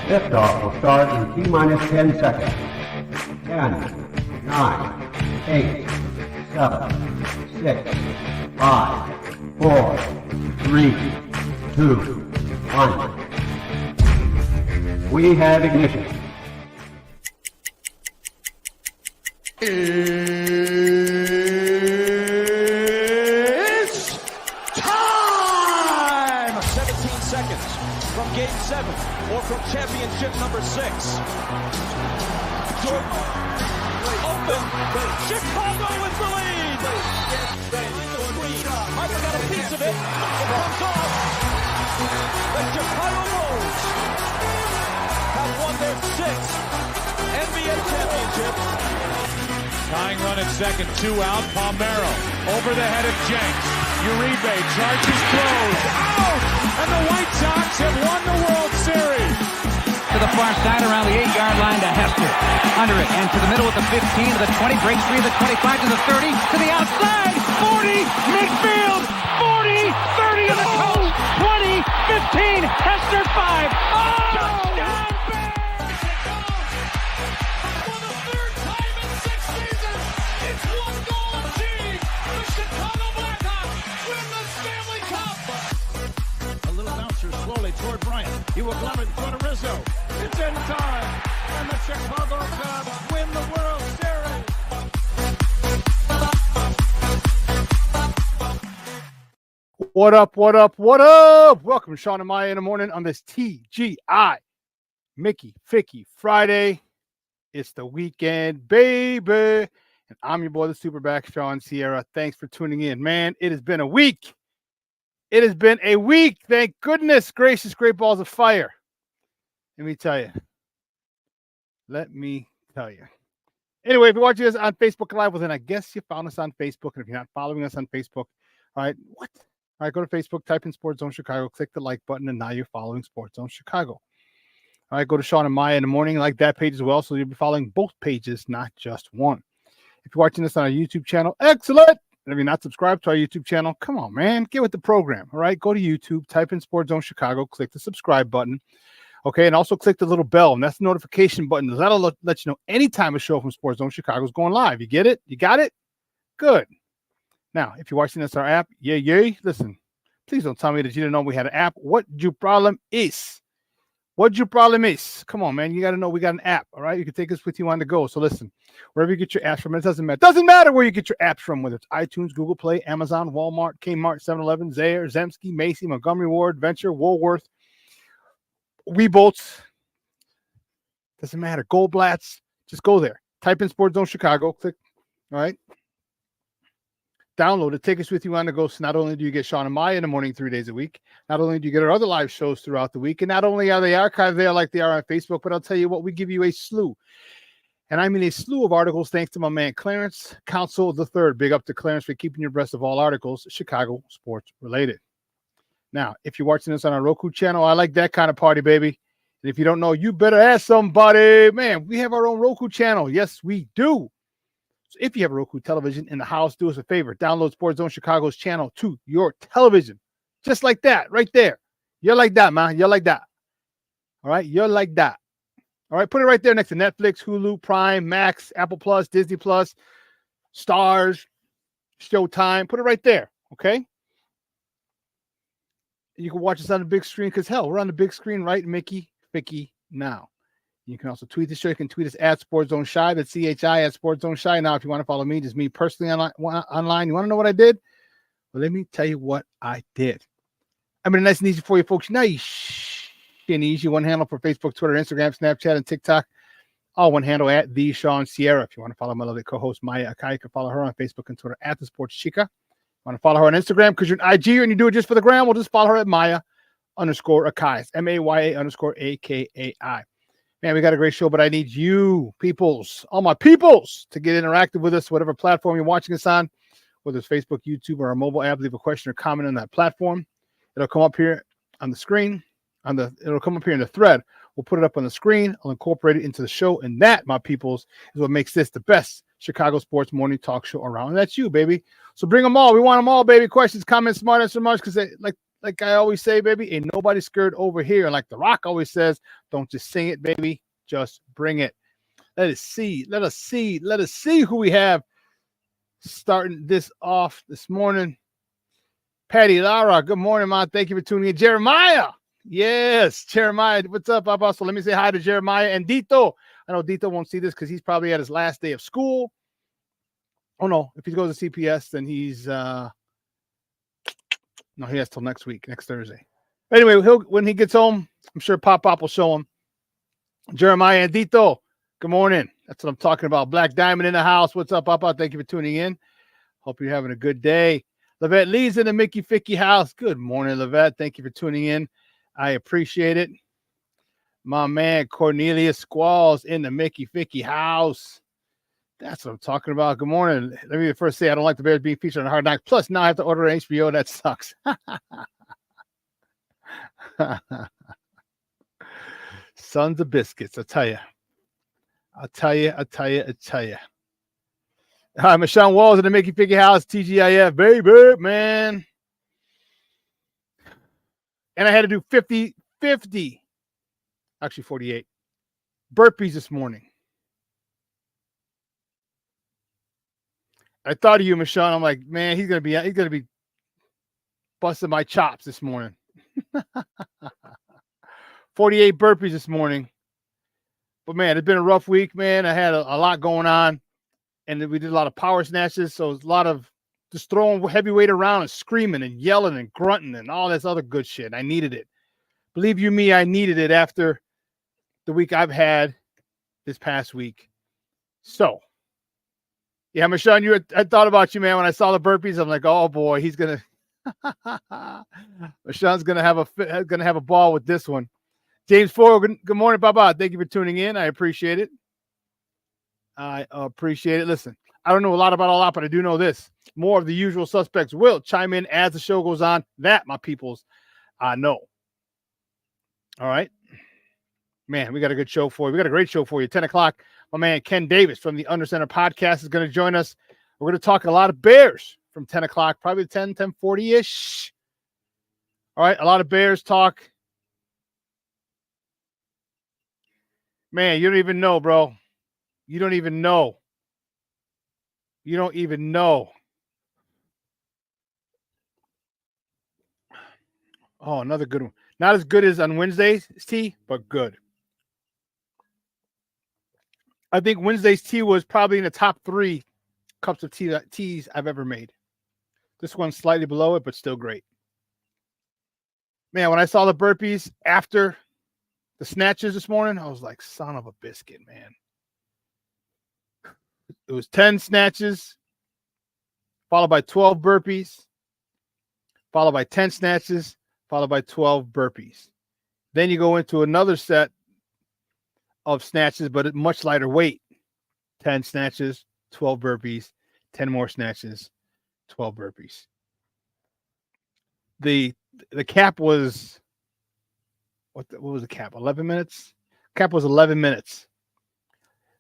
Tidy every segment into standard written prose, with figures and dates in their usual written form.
Liftoff will start in T-minus 10 seconds. 10, 9, 8, 7, 6, 5, 4, 3, 2, 1. We have ignition. It's time! 17 seconds from Game 7 or from championship number 6. Jordan, open. Chicago with the lead. Michael got a piece of it. It comes off. The Chicago Bulls have won their 6th NBA championship. Tying run at second, 2 out. Palmero over the head of Jenks. Uribe charges throws. Out! And the White Sox have won the World Series. To the far side around the 8-yard line to Hester. Under it and to the middle with the 15 to the 20. Breaks free to the 25 to the 30 to the outside. 40 midfield. 40 30 to the coast. 20 15 Hester 5. Oh! Touchdown! Toward Bryant. He will glove it in front of Rizzo. It's in time. And the Chicago Cubs win the World Series. What up, what up, what up? Welcome to Shawn and Maya in the morning on this TGI Mickey Ficky Friday. It's the weekend, baby. And I'm your boy, the SuperBack, Shawn Sierra. Thanks for tuning in. Man, it has been a week. It has been a week. Thank goodness gracious, great balls of fire. Let me tell you. Anyway, if you're watching us on Facebook Live, well, then I guess you found us on Facebook. And if you're not following us on Facebook, all right, what? All right, go to Facebook, type in Sports Zone Chicago, click the like button, and now you're following Sports Zone Chicago. All right, go to Shawn and Maya in the morning, like that page as well, so you'll be following both pages, not just one. If you're watching this on our YouTube channel, excellent. And if you're not subscribed to our YouTube channel, come on, man, get with the program. All right, go to YouTube, type in Sports Zone Chicago, click the subscribe button. Okay, and also click the little bell, and that's the notification button. That'll let you know anytime a show from Sports Zone Chicago is going live. You get it? You got it? Good. Now, if you're watching this on our app, yay. Listen, please don't tell me that you didn't know we had an app. What your problem is? What your problem is? Come on, man. You got to know we got an app, all right? You can take us with you on the go. So listen, wherever you get your apps from, it doesn't matter. Doesn't matter where you get your apps from, whether it's iTunes, Google Play, Amazon, Walmart, Kmart, 7-Eleven, Zayre, Zemsky, Macy, Montgomery Ward, Venture, Woolworth, Weebolts. Doesn't matter. Goldblatts. Just go there. Type in Sports Zone Chicago. Click, all right? Download it. Take us with you on the go. So not only do you get Shawn and Maya in the morning 3 days a week, not only do you get our other live shows throughout the week, and not only are they archived there like they are on Facebook, but I'll tell you what, we give you a slew. And I mean a slew of articles thanks to my man Clarence Council III. Big up to Clarence for keeping you abreast of all articles Chicago sports related. Now, if you're watching this on our Roku channel, I like that kind of party, baby. And if you don't know, you better ask somebody. Man, we have our own Roku channel. Yes, we do. So if you have a Roku television in the house, do us a favor. Download Sports Zone Chicago's channel to your television. Just like that, right there. You're like that, man. You're like that. All right? You're like that. All right? Put it right there next to Netflix, Hulu, Prime, Max, Apple Plus, Disney Plus, Stars, Showtime. Put it right there, okay? You can watch us on the big screen because, hell, we're on the big screen, right, Mickey Ficky now. You can also tweet the show. You can tweet us at Sports Zone Shy. That's CHI at Sports Zone Shy. Now, if you want to follow me, just me personally online. You want to know what I did? Well, let me tell you what I did. I mean, nice and easy for you folks. Nice and easy. One handle for Facebook, Twitter, Instagram, Snapchat, and TikTok. All one handle at the Shawn Sierra. If you want to follow my lovely co-host Maya Akai, you can follow her on Facebook and Twitter at the Sports Chica. You want to follow her on Instagram because you're an IG and you do it just for the gram? Well, just follow her at Maya_Akai. It's MAYA_AKAI. Man, we got a great show, but I need you peoples, all my peoples, to get interactive with us, whatever platform you're watching us on, whether it's Facebook, YouTube, or our mobile app. Leave a question or comment on that platform. It'll come up here on the screen. It'll come up here in the thread. We'll put it up on the screen. I'll incorporate it into the show. And that, my peoples, is what makes this the best Chicago sports morning talk show around. And that's you, baby. So bring them all. We want them all, baby. Questions, comments, smart answer, much, because like I always say, baby, ain't nobody scared over here. And like The Rock always says, don't just sing it, baby. Just bring it. Let us see. Let us see. Let us see who we have starting this off this morning. Patty Lara, good morning, man. Thank you for tuning in. Jeremiah. Yes, Jeremiah. What's up, Papa? So let me say hi to Jeremiah and Dito. I know Dito won't see this because he's probably at his last day of school. Oh, no. If he goes to CPS, then he's no, he has till next week, next Thursday. Anyway, when he gets home, I'm sure Pop will show him. Jeremiah and Dito, good morning. That's what I'm talking about. Black Diamond in the house. What's up, Papa? Thank you for tuning in. Hope you're having a good day. Levette Lee's in the Mickey Ficky house. Good morning, Levette. Thank you for tuning in. I appreciate it. My man Cornelius Squalls in the Mickey Ficky house. That's what I'm talking about. Good morning. Let me first say I don't like the Bears being featured on Hard Knocks. Plus, now I have to order an HBO. That sucks. Sons of biscuits, I tell you. I'll tell you. Hi, Michelle Walls in the Mickey Ficky house. TGIF, baby, man. And I had to do 50, actually 48 burpees this morning. I thought of you, Michelle. I'm like, man, he's gonna be busting my chops this morning. 48 burpees this morning. But man, it's been a rough week, man. I had a lot going on, and we did a lot of power snatches. So it's a lot of just throwing heavy weight around and screaming and yelling and grunting and all this other good shit. I needed it. Believe you me, I needed it after the week I've had this past week. So, yeah, Michelle, I thought about you, man. When I saw the burpees, I'm like, oh boy, he's gonna. Michonne's gonna have a ball with this one. James Ford, good morning, Baba. Thank you for tuning in. I appreciate it. Listen, I don't know a lot about a lot, but I do know this. More of the usual suspects will chime in as the show goes on. That, my peoples, I know. All right. Man, we got a good show for you. We got a great show for you. 10 o'clock, my man Ken Davis from the Under Center podcast is going to join us. We're going to talk a lot of Bears from 10 o'clock, probably 10:40-ish. All right, a lot of Bears talk. Man, you don't even know, bro. You don't even know. Oh, another good one. Not as good as on Wednesday's tea, but good. I think Wednesday's tea was probably in the top 3 cups of teas I've ever made. This one's slightly below it, but still great. Man, when I saw the burpees after the snatches this morning, I was like, son of a biscuit, man. It was 10 snatches, followed by 12 burpees, followed by 10 snatches, followed by 12 burpees. Then you go into another set of snatches, but at much lighter weight. 10 snatches, 12 burpees, 10 more snatches, 12 burpees. The cap was, what was the cap? 11 minutes? Cap was 11 minutes.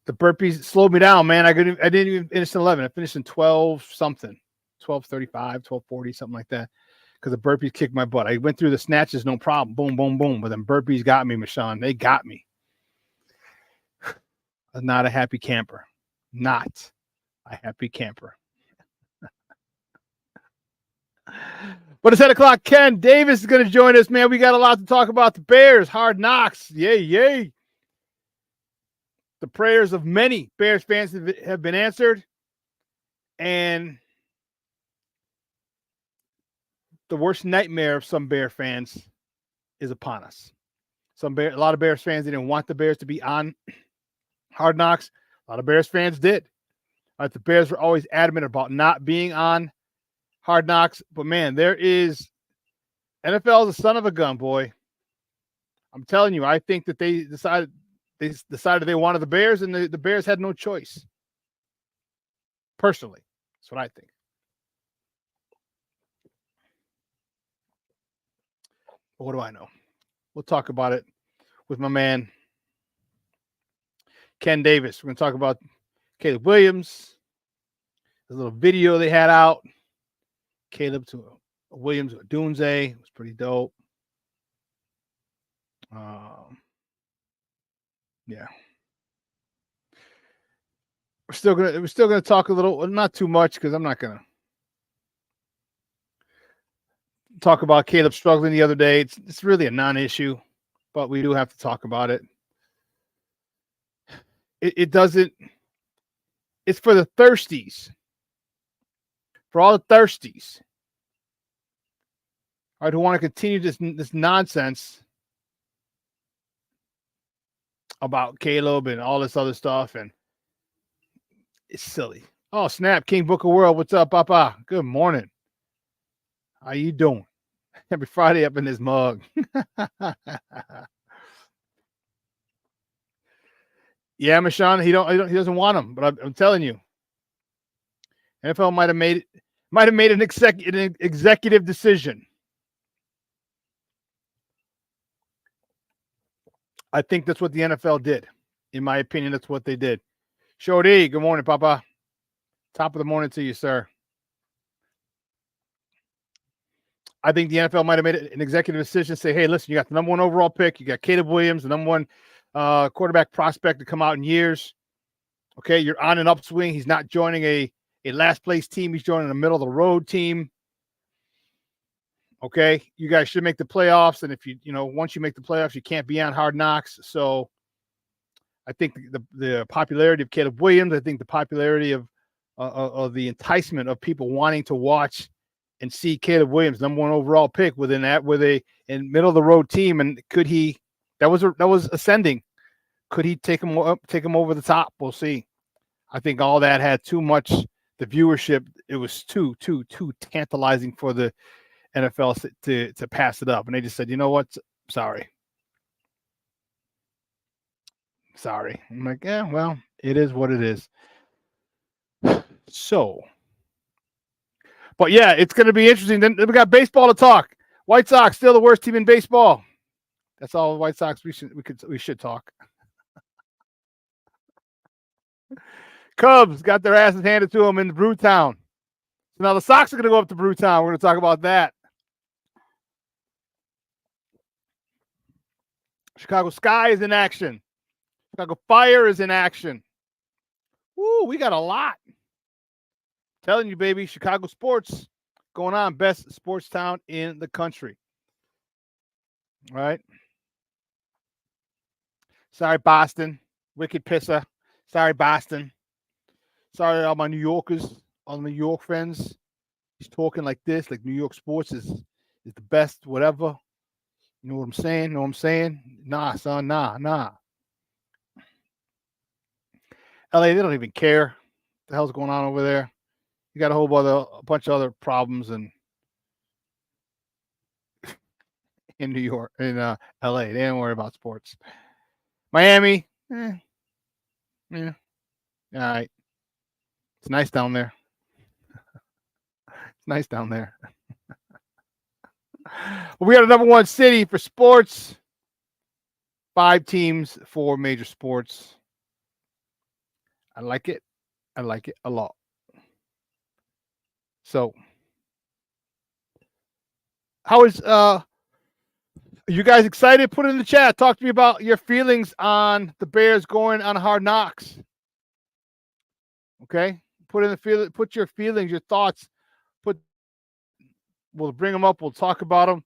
The burpees slowed me down, man. I didn't even finish in 11. I finished in 12 something, 12:35, 12:40, something like that. Because the burpees kicked my butt. I went through the snatches, no problem. Boom, boom, boom. But then burpees got me, Michonne. They got me. I'm not a happy camper. Not a happy camper. But it's 10 o'clock. Ken Davis is going to join us, man. We got a lot to talk about. The Bears, Hard Knocks. Yay, yay. The prayers of many Bears fans have been answered. And the worst nightmare of some Bear fans is upon us. A lot of Bears fans didn't want the Bears to be on Hard Knocks. A lot of Bears fans did. The Bears were always adamant about not being on Hard Knocks. But, man, NFL is a son of a gun, boy. I'm telling you, I think that they decided they wanted the Bears, and the Bears had no choice. Personally, that's what I think. But what do I know? We'll talk about it with my man, Ken Davis. We're going to talk about Caleb Williams, the little video they had out. Caleb to Williams Dunze was pretty dope. Yeah. We're still gonna talk a little, not too much, because I'm not gonna talk about Caleb struggling the other day. It's really a non-issue, but we do have to talk about it. It doesn't. It's for the thirsties. For all the thirsties, all right, who want to continue this nonsense about Caleb and all this other stuff, and it's silly. Oh, snap. King Book of World. What's up, Papa? Good morning. How you doing? Every Friday up in this mug. Yeah, Mashawn, he doesn't want him, but I'm telling you, NFL might have made an executive decision. I think that's what the NFL did. In my opinion, that's what they did. Shorty, good morning, Papa. Top of the morning to you, sir. I think the NFL might have made an executive decision, say, hey, listen, you got the number 1 overall pick. You got Caleb Williams, the number 1 quarterback prospect to come out in years. Okay, you're on an upswing. He's not joining a last place team. He's joining a middle of the road team. Okay, you guys should make the playoffs. And if once you make the playoffs, you can't be on Hard Knocks. So I think the popularity of Caleb Williams, I think the popularity of the enticement of people wanting to watch and see Caleb Williams, number 1 overall pick, with a middle of the road team, and could he? That was ascending. Could he take him over the top? We'll see. I think all that had too much. The viewership, it was too tantalizing for the NFL to pass it up, and they just said, you know what? Sorry. I'm like, yeah, well, it is what it is. So, but yeah, it's going to be interesting. Then we got baseball to talk. White Sox still the worst team in baseball. That's all the White Sox we should talk. Cubs got their asses handed to them in Brewtown. So now the Sox are going to go up to Brewtown. We're going to talk about that. Chicago Sky is in action. Chicago Fire is in action. Woo, we got a lot. Telling you, baby, Chicago sports going on. Best sports town in the country. All right. Sorry, Boston. Wicked pisser. Sorry, Boston. Sorry, all my New Yorkers, all the New York fans. He's talking like this, like New York sports is the best, whatever. You know what I'm saying? Nah, son, nah. LA, they don't even care what the hell's going on over there. You got a bunch of other problems in New York, in LA. They don't worry about sports. Miami, yeah. All right. It's nice down there. Well, we got a number 1 city for sports. 5 teams, 4 major sports. I like it a lot. So, how is are you guys excited? Put it in the chat. Talk to me about your feelings on the Bears going on Hard Knocks. Okay, put your feelings, your thoughts. We'll bring them up. We'll talk about them.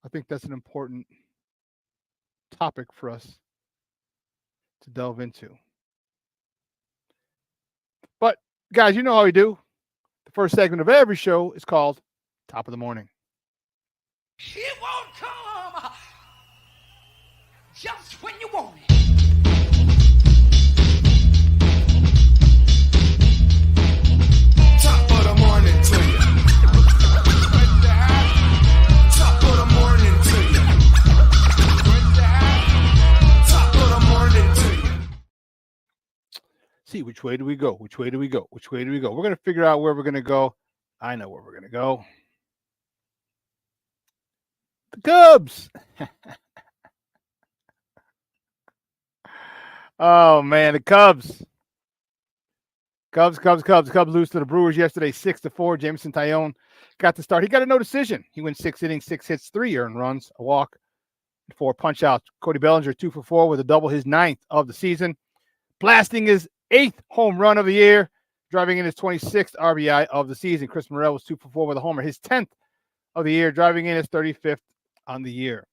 I think that's an important topic for us to delve into. But guys, you know how we do. The first segment of every show is called Top of the Morning. It won't come just when you want it. Top of the morning to you. Top of the morning to you. Top of the morning to you. See, which way do we go? We're going to figure out where we're going to go. I know where we're going to go. The Cubs. Oh, man, the Cubs. Cubs lose to the Brewers yesterday, 6-4. Jameson Taillon got the start. He got a no decision. He went 6 innings, 6 hits, 3 earned runs, a walk, 4 punch outs. Cody Bellinger 2 for 4 with a double, his 9th of the season, blasting his 8th home run of the year, driving in his 26th RBI of the season. Chris Morel was 2 for 4 with a homer, his 10th of the year, driving in his 35th on the year.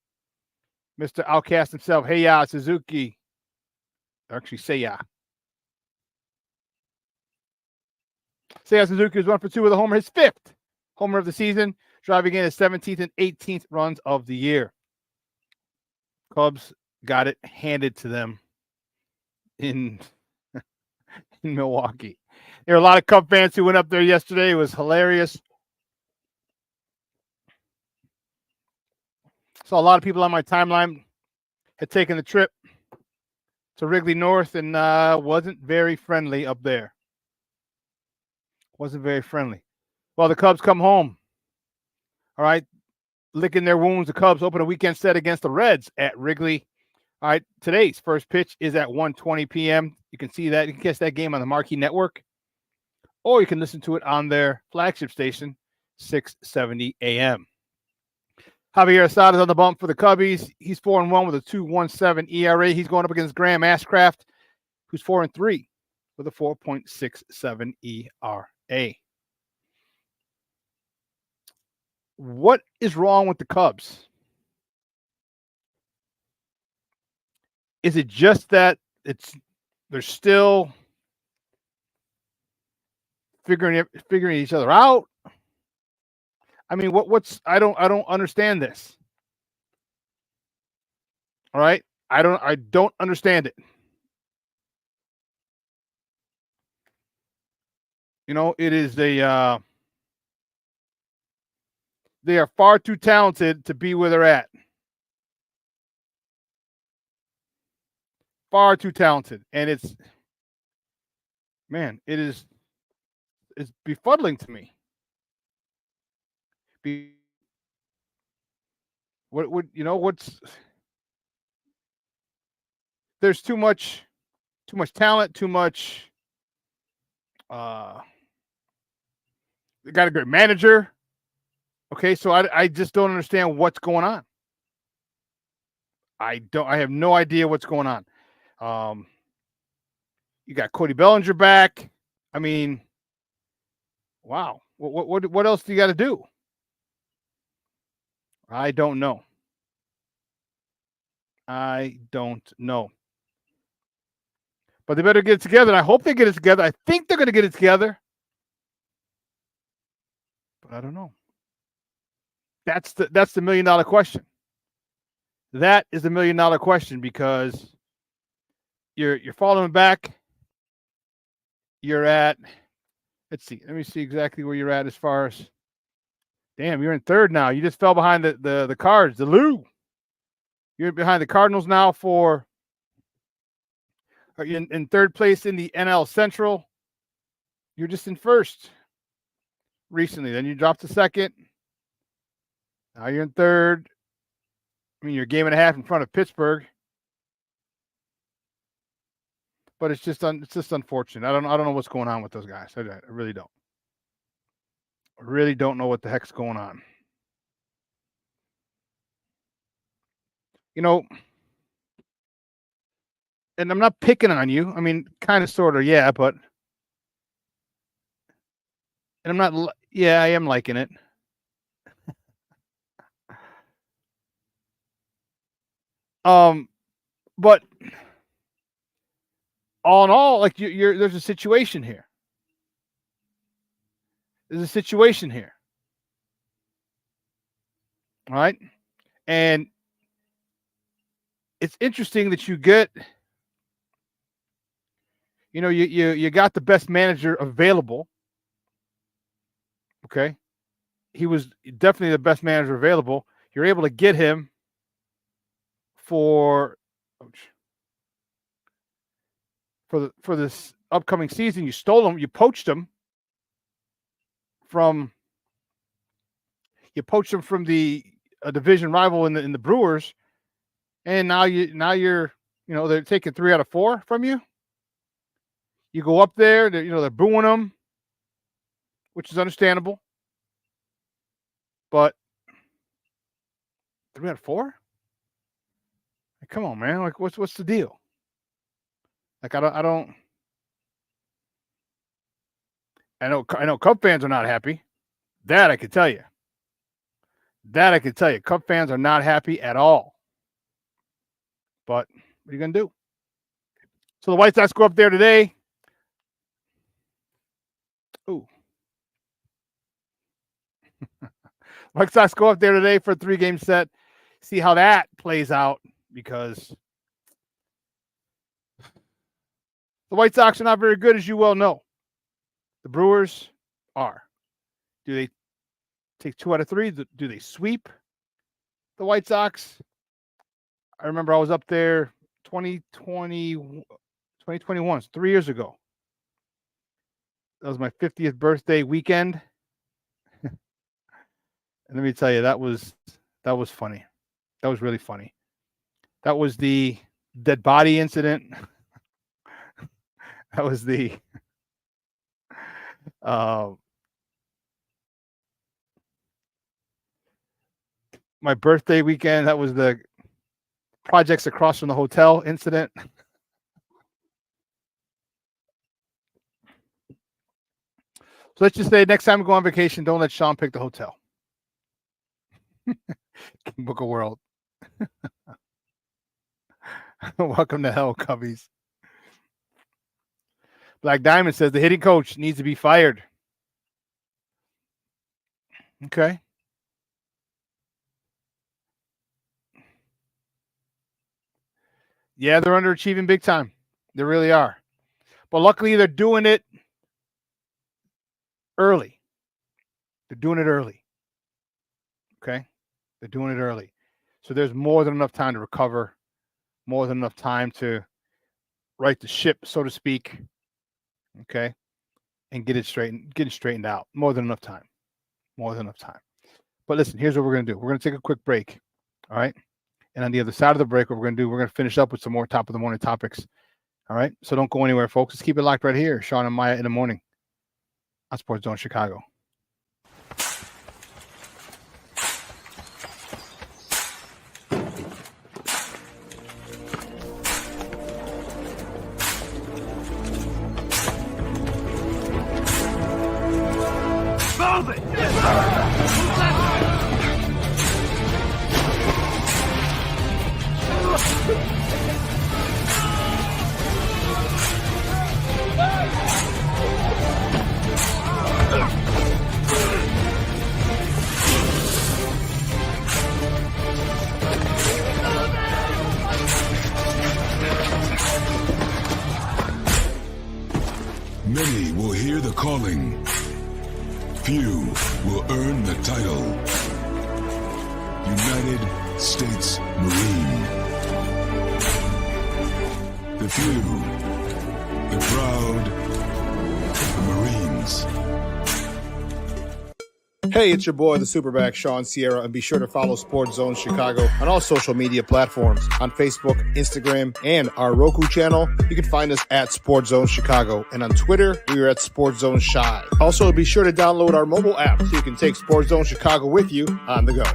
Mr. Outcast himself, Seiya Suzuki, actually Seiya Suzuki was 1 for 2 with a homer, his 5th homer of the season, driving in his 17th and 18th runs of the year. Cubs got it handed to them in Milwaukee. There were a lot of Cub fans who went up there yesterday. It was hilarious. Saw a lot of people on my timeline had taken the trip to Wrigley North and wasn't very friendly up there. Wasn't very friendly. Well, the Cubs come home. All right. Licking their wounds. The Cubs open a weekend set against the Reds at Wrigley. All right. Today's first pitch is at 1:20 p.m. You can see that. You can catch that game on the Marquee Network, or you can listen to it on their flagship station, 670 a.m. Javier Assad is on the bump for the Cubbies. He's 4-1 with a 2.17 ERA. He's going up against Graham Ashcraft, who's 4-3 with a 4.67 ERA. What is wrong with the Cubs? Is it just that they're still figuring each other out? I mean, I don't understand this. All right, I don't understand it. You know, it is they are far too talented to be where they're at. Far too talented, and it's befuddling to me. There's too much talent, too much. They got a good manager. Okay, so I just don't understand what's going on. I have no idea what's going on. You got Cody Bellinger back. I mean, wow. What else do you got to do? I don't know. But they better get it together. And I hope they get it together. I think they're going to get it together. But I don't know. That's the $1 million question. That is the $1 million question, because you're following back. You're at, let's see. Let me see exactly where you're at as far as. Damn, you're in third now. You just fell behind the Cards, the Lou. You're behind the Cardinals now in third place in the NL Central. You're just in first recently. Then you dropped to second. Now you're in third. I mean, you're a game and a half in front of Pittsburgh. But it's just unfortunate. I don't know what's going on with those guys. I really don't. I really don't know what the heck's going on. You know, and I'm not picking on you. I mean, kind of, sort of, yeah, but. And I'm not, yeah, I am liking it. But all in all, like there's a situation here. There's a situation here. All right. And it's interesting that you get, you got the best manager available. Okay. He was definitely the best manager available. You're able to get him for this upcoming season. You stole him. You poached him from the division rival in the Brewers, and now you're they're taking 3 out of 4 from you. You go up there, they're booing them, which is understandable. But 3 out of 4? Like, come on, man. Like, what's the deal? Like, I know Cub fans are not happy. That I can tell you. Cub fans are not happy at all. But what are you gonna do? So the White Sox go up there today. Ooh. White Sox go up there today for a 3-game set. See how that plays out, because the White Sox are not very good, as you well know. The Brewers are. Do they take 2 out of 3? Do they sweep the White Sox? I remember I was up there 2021, 3 years ago. That was my 50th birthday weekend. And let me tell you, that was funny. That was really funny. That was the dead body incident. That was the my birthday weekend. That was the projects across from the hotel incident. So let's just say next time we go on vacation, don't let Shawn pick the hotel. Book a world. Welcome to hell, Cubbies. Black Diamond says the hitting coach needs to be fired. Okay. Yeah, they're underachieving big time. They really are. But luckily, they're doing it early. They're doing it early. Okay? They're doing it early. So there's more than enough time to recover, more than enough time to right the ship, so to speak. Okay? And get it straightened out. More than enough time. More than enough time. But listen, here's what we're going to do. We're going to take a quick break. All right? And on the other side of the break, what we're going to finish up with some more top of the morning topics. All right? So don't go anywhere, folks. Just keep it locked right here. Shawn and Maya in the morning on Sports Zone Chicago. Many will hear the calling. Few will earn the title. United States Marine. The few, the proud, the Marines. Hey, it's your boy, the SuperBack, Shawn Sierra, and be sure to follow Sports Zone Chicago on all social media platforms, on Facebook, Instagram, and our Roku channel. You can find us at Sports Zone Chicago, and on Twitter, we are at Sports Zone Shy. Also, be sure to download our mobile app so you can take Sports Zone Chicago with you on the go.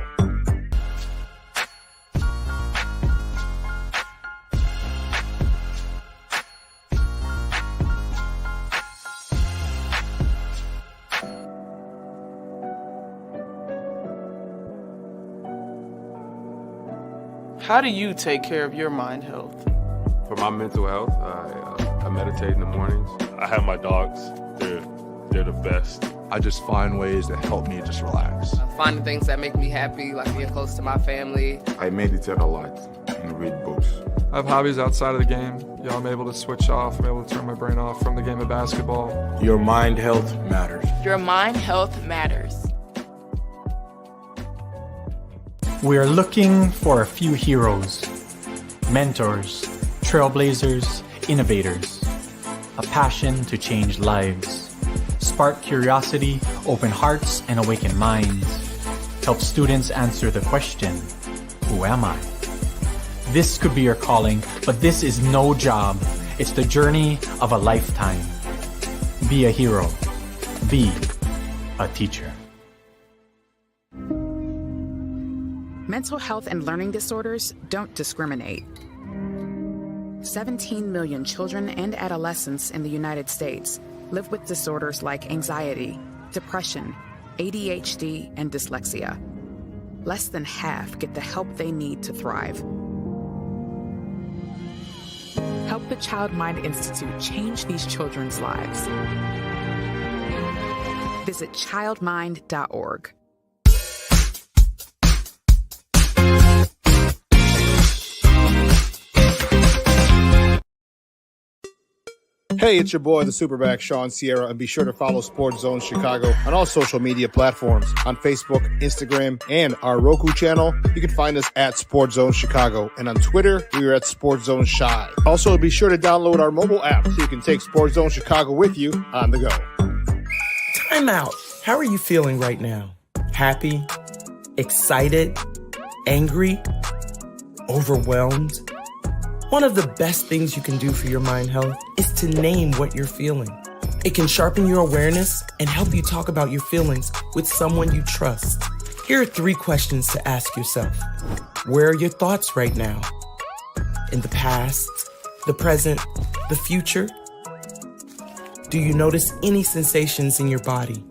How do you take care of your mind health? For my mental health, I meditate in the mornings. I have my dogs. They're the best. I just find ways that help me just relax. Finding things that make me happy, like being close to my family. I meditate a lot and read books. I have hobbies outside of the game. I'm able to switch off. I'm able to turn my brain off from the game of basketball. Your mind health matters. Your mind health matters. We are looking for a few heroes, mentors, trailblazers, innovators, a passion to change lives, spark curiosity, open hearts, and awaken minds, help students answer the question, who am I? This could be your calling, but this is no job, It's the journey of a lifetime. Be a hero. Be a teacher. Mental health and learning disorders don't discriminate. 17 million children and adolescents in the United States live with disorders like anxiety, depression, ADHD, and dyslexia. Less than half get the help they need to thrive. Help the Child Mind Institute change these children's lives. Visit childmind.org. Hey, it's your boy, the SuperBack, Shawn, and be sure to follow Sports Zone Chicago on all social media platforms. On Facebook, Instagram, and our Roku channel, you can find us at Sports Zone Chicago. And on Twitter, we are at Sports Zone Shy. Also, be sure to download our mobile app so you can take Sports Zone Chicago with you on the go. Time out. How are you feeling right now? Happy? Excited? Angry? Overwhelmed? One of the best things you can do for your mind health is to name what you're feeling. It can sharpen your awareness and help you talk about your feelings with someone you trust. Here are 3 questions to ask yourself. Where are your thoughts right now? In the past, the present, the future? Do you notice any sensations in your body?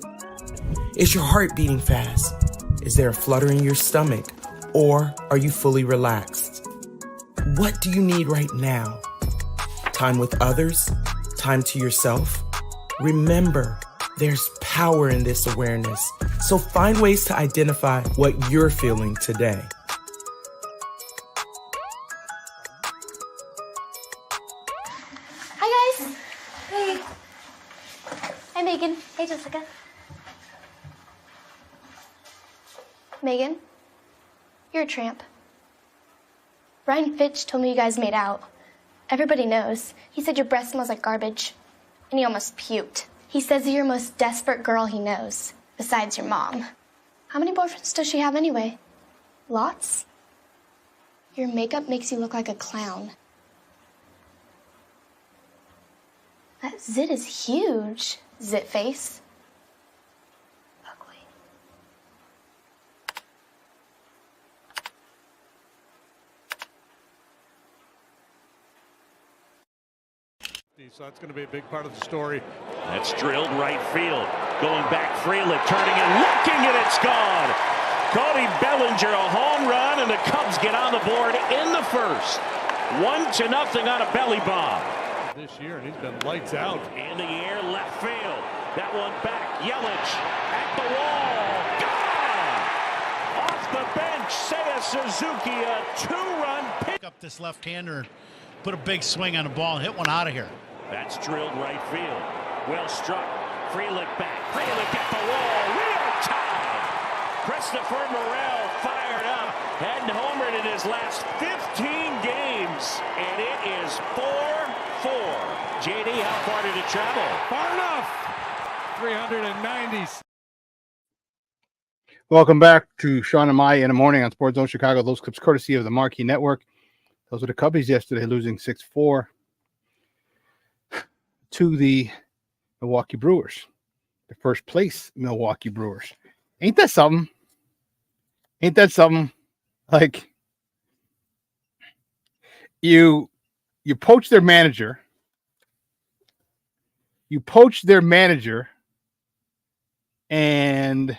Is your heart beating fast? Is there a flutter in your stomach? Or are you fully relaxed? What do you need right now? Time with others? Time to yourself? Remember, there's power in this awareness. So find ways to identify what you're feeling today. Hi, guys. Hey. Hi, Megan. Hey, Jessica. Megan, you're a tramp. Ryan Fitch told me you guys made out. Everybody knows. He said your breath smells like garbage. And he almost puked. He says you're the most desperate girl he knows, besides your mom. How many boyfriends does she have anyway? Lots? Your makeup makes you look like a clown. That zit is huge, zit face. So that's going to be a big part of the story. That's drilled right field. Going back, Frelick turning and looking, and it's gone. Cody Bellinger, a home run, and the Cubs get on the board in the first. 1-0 on a belly bomb. This year, and he's been lights out. In the air, left field. That one back. Yelich at the wall. Gone! Off the bench, Seiya Suzuki, a 2-run pick. Up this left-hander, put a big swing on the ball and hit one out of here. That's drilled right field. Well struck. Frelick back. Frelick at the wall. We are tied. Christopher Morel fired up. Hadn't homered in his last 15 games. And it is 4-4. JD, how far did it travel? Far enough. 390. Welcome back to Shawn and Maya in the morning on Sports Zone Chicago. Those clips courtesy of the Marquee Network. Those were the Cubbies yesterday, losing 6-4 to the Milwaukee Brewers, the first place Milwaukee Brewers. Ain't that something? Ain't that something? Like, you poach their manager. You poach their manager, and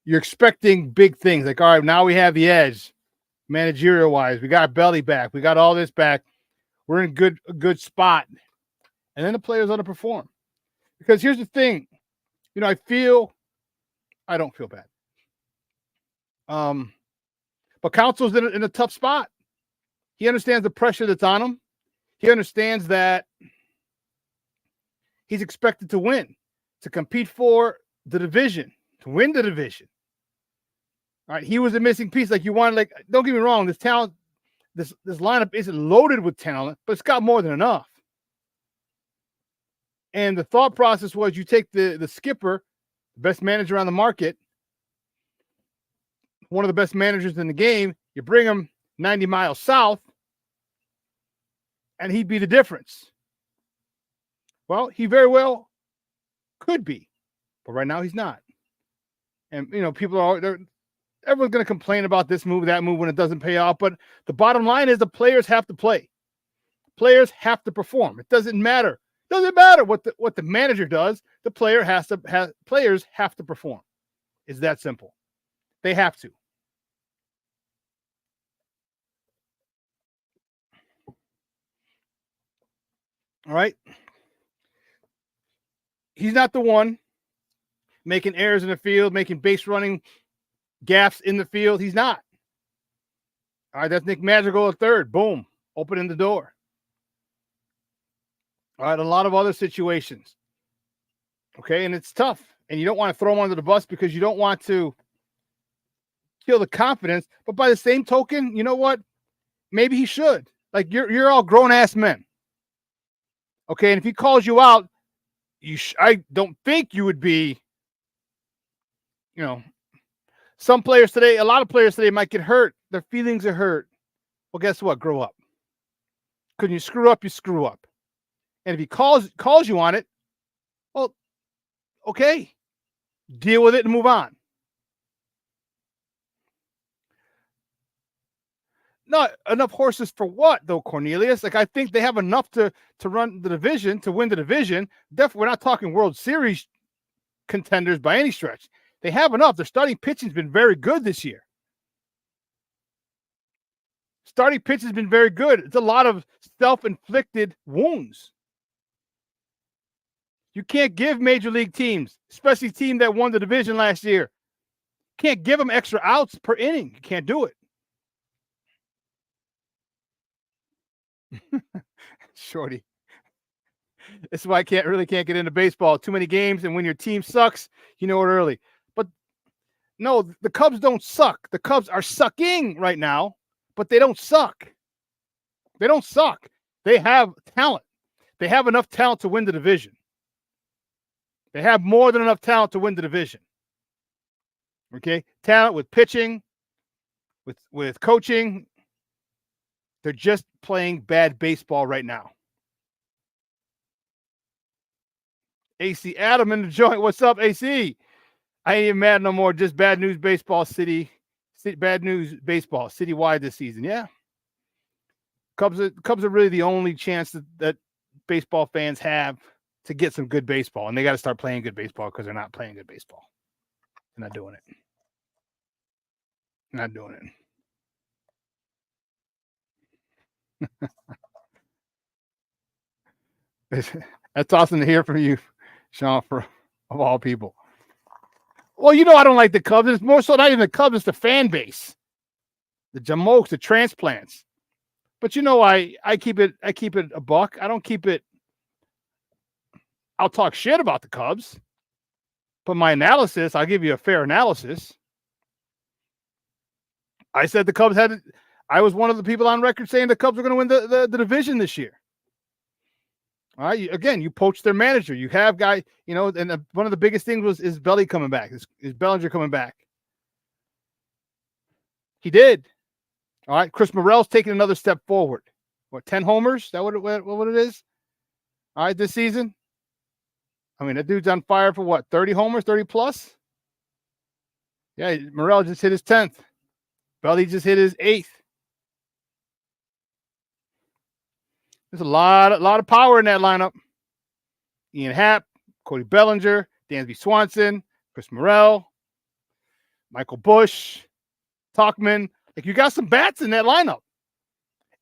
you're expecting big things. Like, all right, now we have the edge, managerial-wise. We got Belly back. We got all this back. We're in a good spot. And then the players underperform. Because here's the thing. You know, I don't feel bad. But Council's in a tough spot. He understands the pressure that's on him. He understands that he's expected to win, to compete for the division, to win the division. All right, he was a missing piece. Like, you wanted, like, don't get me wrong, this talent, this lineup isn't loaded with talent, but it's got more than enough. And the thought process was, you take the skipper, the best manager on the market, one of the best managers in the game, you bring him 90 miles south, and he'd be the difference. Well, he very well could be, but right now he's not. And, people everyone's going to complain about this move, that move when it doesn't pay off. But the bottom line is the players have to play. Players have to perform. It doesn't matter. It doesn't matter what the manager does. The players have to perform. It's that simple. They have to. All right. He's not the one making errors in the field, making base running gaffes in the field. He's not. All right, that's Nick Madrigal at third. Boom. Opening the door. All right, a lot of other situations. Okay, and it's tough. And you don't want to throw him under the bus because you don't want to kill the confidence. But by the same token, you know what? Maybe he should. Like, you're all grown-ass men. Okay, and if he calls you out, I don't think you would be, some players today, a lot of players today might get hurt. Their feelings are hurt. Well, guess what? Grow up. Because you screw up, you screw up. And if he calls you on it, well, okay. Deal with it and move on. Not enough horses for what, though, Cornelius? Like, I think they have enough to run the division, to win the division. Definitely, we're not talking World Series contenders by any stretch. They have enough. Their starting pitching's been very good this year. Starting pitch has been very good. It's a lot of self-inflicted wounds. You can't give major league teams, especially a team that won the division last year, can't give them extra outs per inning. You can't do it. Shorty. This is why I really can't get into baseball. Too many games, and when your team sucks, you know it early. But no, the Cubs don't suck. The Cubs are sucking right now, but they don't suck. They don't suck. They have talent. They have enough talent to win the division. They have more than enough talent to win the division. Okay? Talent with pitching, with coaching. They're just playing bad baseball right now. AC Adam in the joint. What's up, AC? I ain't even mad no more. Just bad news baseball city bad news baseball citywide this season. Yeah. Cubs are really the only chance that baseball fans have to get some good baseball. And they got to start playing good baseball because they're not playing good baseball. They're not doing it. Not doing it. That's awesome to hear from you, Shawn, of all people. Well, I don't like the Cubs. It's more so not even the Cubs, it's the fan base. The Jamokes, the transplants. But I keep it a buck. I don't keep it. I'll talk shit about the Cubs. But my analysis, I'll give you a fair analysis. I said the Cubs I was one of the people on record saying the Cubs were going to win the division this year. All right. Again, you poach their manager. You have guys, and one of the biggest things is Belly coming back. Is Bellinger coming back? He did. All right. Chris Morel's taking another step forward. What, 10 homers? Is that what it is? All right, this season. I mean, that dude's on fire for what, 30 homers, 30 plus? Yeah, Morel just hit his 10th. Belly just hit his 8th. There's a lot of power in that lineup. Ian Happ, Cody Bellinger, Dansby Swanson, Chris Morel, Michael Busch, Tauchman. Like, you got some bats in that lineup.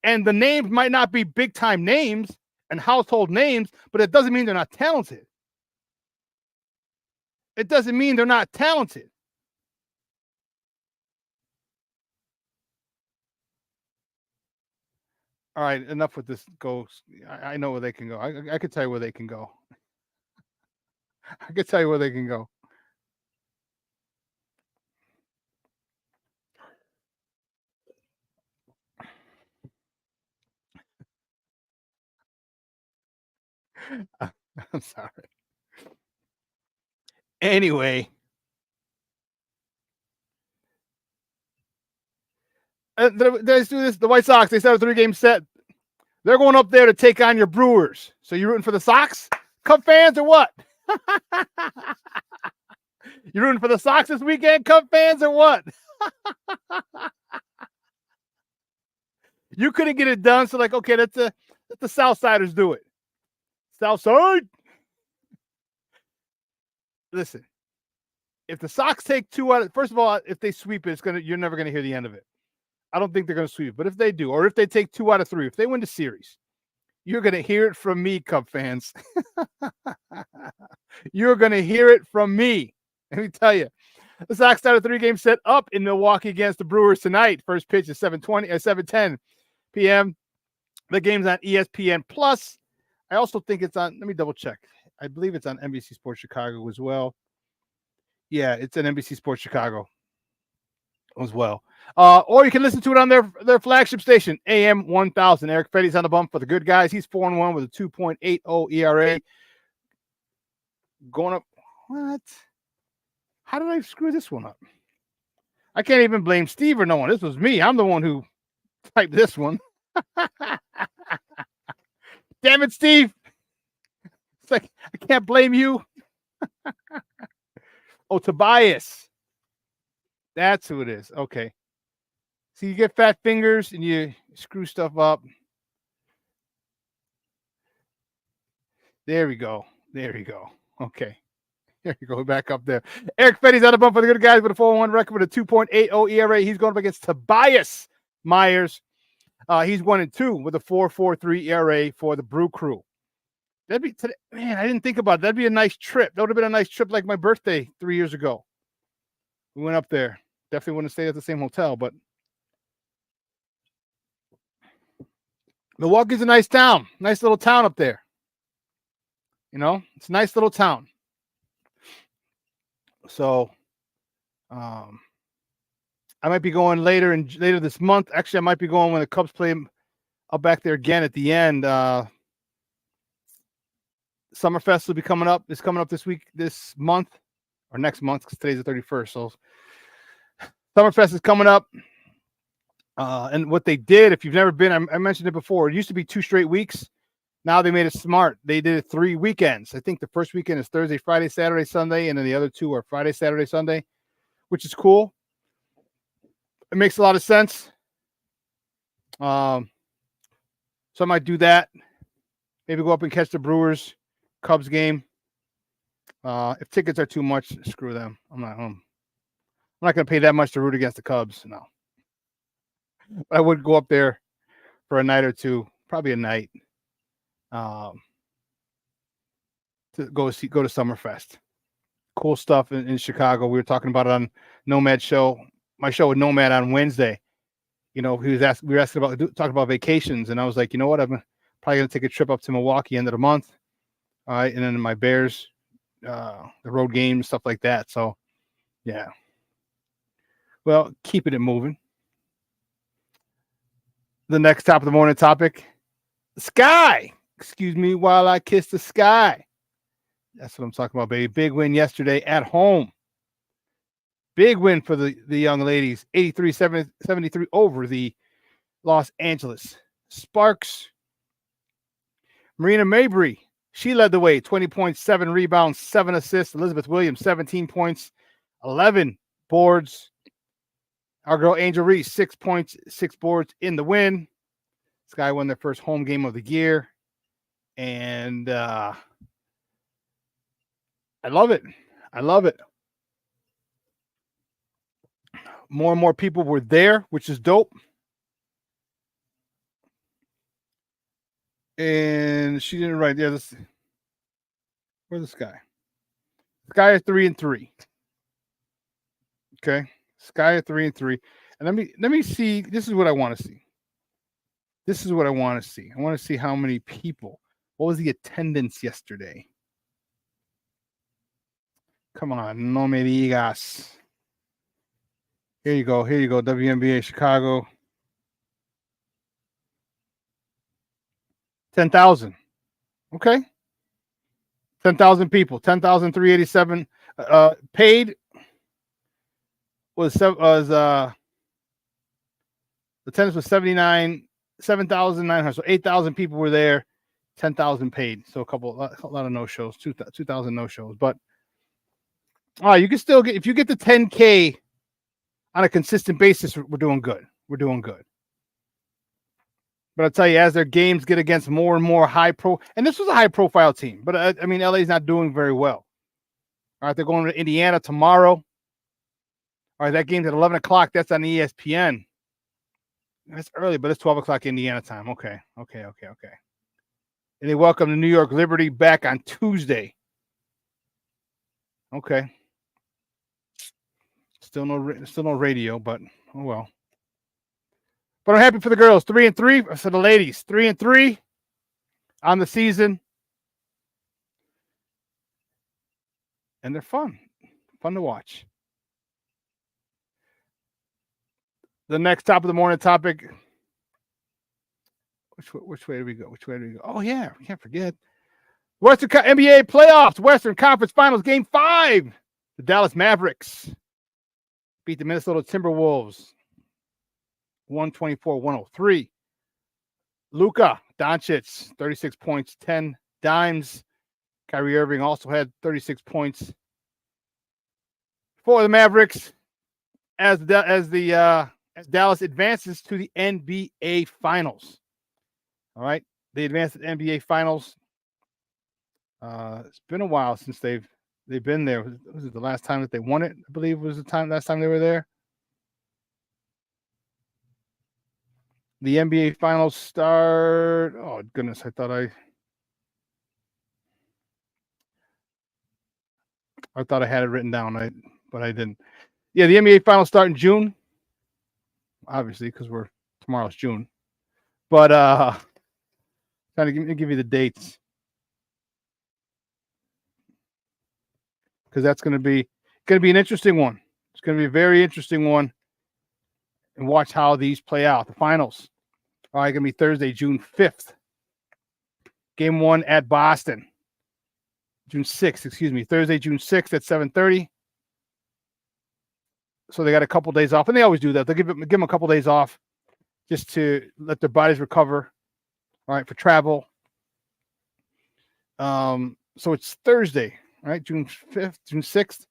And the names might not be big-time names and household names, but it doesn't mean they're not talented. It doesn't mean they're not talented. All right, enough with this. I know where they can go. I could tell you where they can go. I could tell you where they can go. I'm sorry. Anyway. Let's do this. The White Sox, they set a 3-game set They're going up there to take on your Brewers. So you rooting for the Sox, Cub fans, or what? You rooting for the Sox this weekend, Cub fans, or what? You couldn't get it done, so like, okay, let the Southsiders do it. Southside. Listen, if the Sox take 2 out of, first of all, if they sweep it, you're never gonna hear the end of it. I don't think they're gonna sweep it, but if they do, or if they take 2 out of 3, if they win the series, you're gonna hear it from me, Cub fans. You're gonna hear it from me. Let me tell you. The Sox start a 3-game set up in Milwaukee against the Brewers tonight. First pitch is 7:10 p.m. The game's on ESPN Plus. I also think it's on, let me double check. I believe it's on NBC Sports Chicago as well. Yeah, it's on NBC Sports Chicago as well. Or you can listen to it on their flagship station, AM 1000. Eric Fetty's on the bump for the good guys. He's 4-1 with a 2.80 ERA. Going up. What? How did I screw this one up? I can't even blame Steve or no one. This was me. I'm the one who typed this one. Damn it, Steve. It's like, I can't blame you. Oh, Tobias. That's who it is. Okay. So you get fat fingers and you screw stuff up. There we go. There you go. Okay. There you go. Back up there. Eric Fetty's on the bump for the good guys with a 4-1 record with a 2.80 ERA. He's going up against Tobias Myers. He's 1-2 with a 4.43 ERA for the Brew Crew. That'd be today. Man, I didn't think about it. That'd be a nice trip. That would have been a nice trip like my birthday 3 years ago. We went up there. Definitely wouldn't stay at the same hotel, but Milwaukee's a nice town. Nice little town up there. You know, it's a nice little town. So I might be going later this month. Actually, I might be going when the Cubs play up back there again at the end. Summerfest will be coming up. It's coming up this month, or next month, because today's the 31st. So Summerfest is coming up. And what they did, if you've never been, I mentioned it before, it used to be 2 straight weeks. Now they made it smart. They did it 3 weekends. I think the first weekend is Thursday, Friday, Saturday, Sunday, and then the other 2 are Friday, Saturday, Sunday, which is cool. It makes a lot of sense. So I might do that. Maybe go up and catch the Brewers Cubs game. If tickets are too much, screw them. I'm not going to pay that much to root against the Cubs. No. But I would go up there for a night or two, probably a night. To go to Summerfest. Cool stuff in Chicago. We were talking about it on Nomad show. My show with Nomad on Wednesday. You know, we were asking about talking about vacations, and I was like, you know what, I'm probably gonna take a trip up to Milwaukee end of the month. All right, and then my Bears, the road games, stuff like that. So, yeah. Well, keeping it moving. The next top of the morning topic: the sky. Excuse me while I kiss the sky. That's what I'm talking about, baby. Big win yesterday at home. Big win for the young ladies. 83-73 over the Los Angeles Sparks. Marina Mabry, she led the way. 20 points, 7 rebounds, 7 assists. Elizabeth Williams, 17 points, 11 boards. Our girl Angel Reese, 6 points, 6 boards in the win. Sky won their first home game of the year. And I love it. I love it. More and more people were there, which is dope. And she didn't write. Yeah, where's the Sky? Sky at 3-3. Okay, Sky at 3-3. And let me see. This is what I want to see. This is what I want to see. I want to see how many people. What was the attendance yesterday? Come on, no me digas. Here you go. Here you go. WNBA Chicago. 10,000. Okay. 10,000 people. 10,387. Paid was attendance was 79 7,900. So 8,000 people were there. 10,000 paid. So a lot of no shows. 2,000 no shows. But you can still get, if you get to 10K on a consistent basis, we're doing good. We're doing good. But I'll tell you, as their games get against more and more and this was a high profile team, but I mean, LA's not doing very well. All right, they're going to Indiana tomorrow. All right, that game's at 11 o'clock. That's on ESPN. That's early, but it's 12 o'clock Indiana time. Okay. And they welcome the New York Liberty back on Tuesday. Okay. Still no radio, but oh well. But I'm happy for the girls. 3-3 for the ladies. 3-3 on the season. And they're fun. Fun to watch. The next top of the morning topic. Which way do we go? Oh, yeah. We can't forget. Western NBA playoffs. Western Conference Finals Game 5. The Dallas Mavericks beat the Minnesota Timberwolves 124-103. Luka Doncic, 36 points, 10 dimes. Kyrie Irving also had 36 points for the Mavericks as Dallas advances to the NBA Finals. All right, they advanced to the NBA Finals. It's been a while since they've been there. Was it the last time that they won it? I believe was the last time they were there. The NBA Finals start. Oh goodness, I thought I had it written down, but I didn't. Yeah, the NBA Finals start in June. Obviously, because tomorrow's June. But trying to give you the dates, because that's going to be an interesting one. It's going to be a very interesting one, and watch how these play out. The finals are going to be Thursday, June 5th. Game 1 at Boston. June 6th, excuse me. Thursday, June 6th at 7:30. So they got a couple days off, and they always do that. They'll give them a couple days off just to let their bodies recover. All right, for travel. So it's Thursday, right? June 5th, June 6th.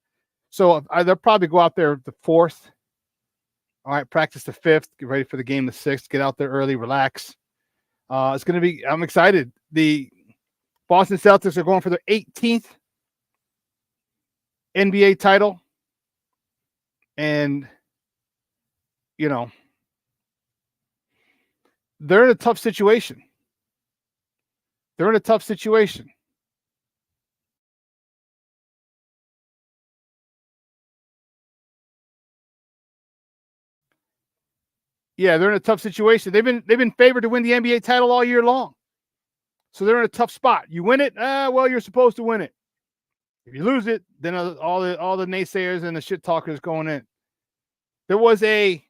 So they'll probably go out there the 4th. All right, practice the 5th, get ready for the game the 6th, get out there early, relax. It's going to be, I'm excited. The Boston Celtics are going for their 18th NBA title. And, they're in a tough situation. Yeah, they're in a tough situation. They've been favored to win the NBA title all year long. So they're in a tough spot. You win it, well, you're supposed to win it. If you lose it, then all the naysayers and the shit talkers going in. There was I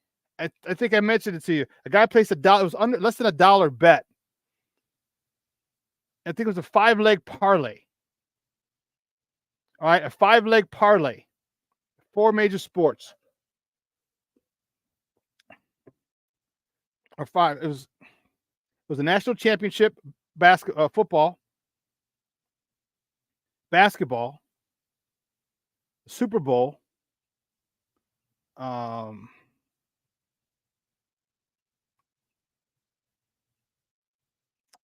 think I mentioned it to you. A guy placed $1. It was under less than $1 bet. I think it was a 5-leg parlay. All right, a 5-leg parlay. 4 major sports. Or 5. It was a national championship football, basketball, Super Bowl, and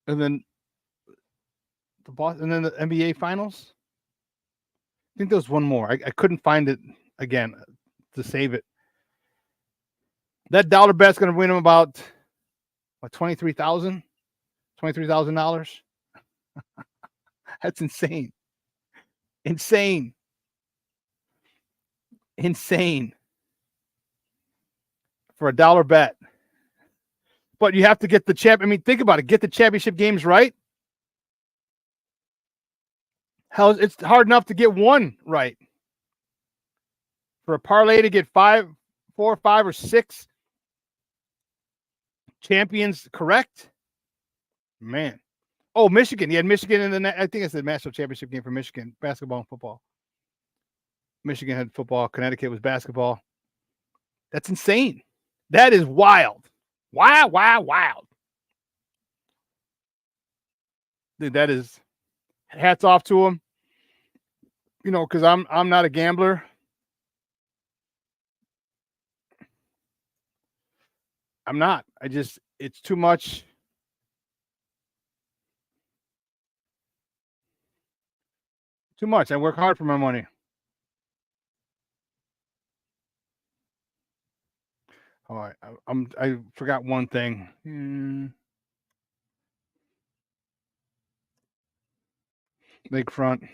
then the NBA Finals. I think there was one more. I couldn't find it again to save it. That dollar bet's going to win him about $23,000. That's insane. For a dollar bet. But you have to get the champ. I mean, think about it. Get the championship games right. Hell, it's hard enough to get one right. For a parlay to get 4, 5, or 6 champions correct, man. Oh, Michigan. You had Michigan in I think it's the national championship game for Michigan, basketball and football. Michigan had football. Connecticut was basketball. That's insane. That is wild. Wild. that is hats off to him. You know, because I'm not a gambler. I'm not. It's too much. Too much. I work hard for my money. All right. I forgot one thing. Lakefront.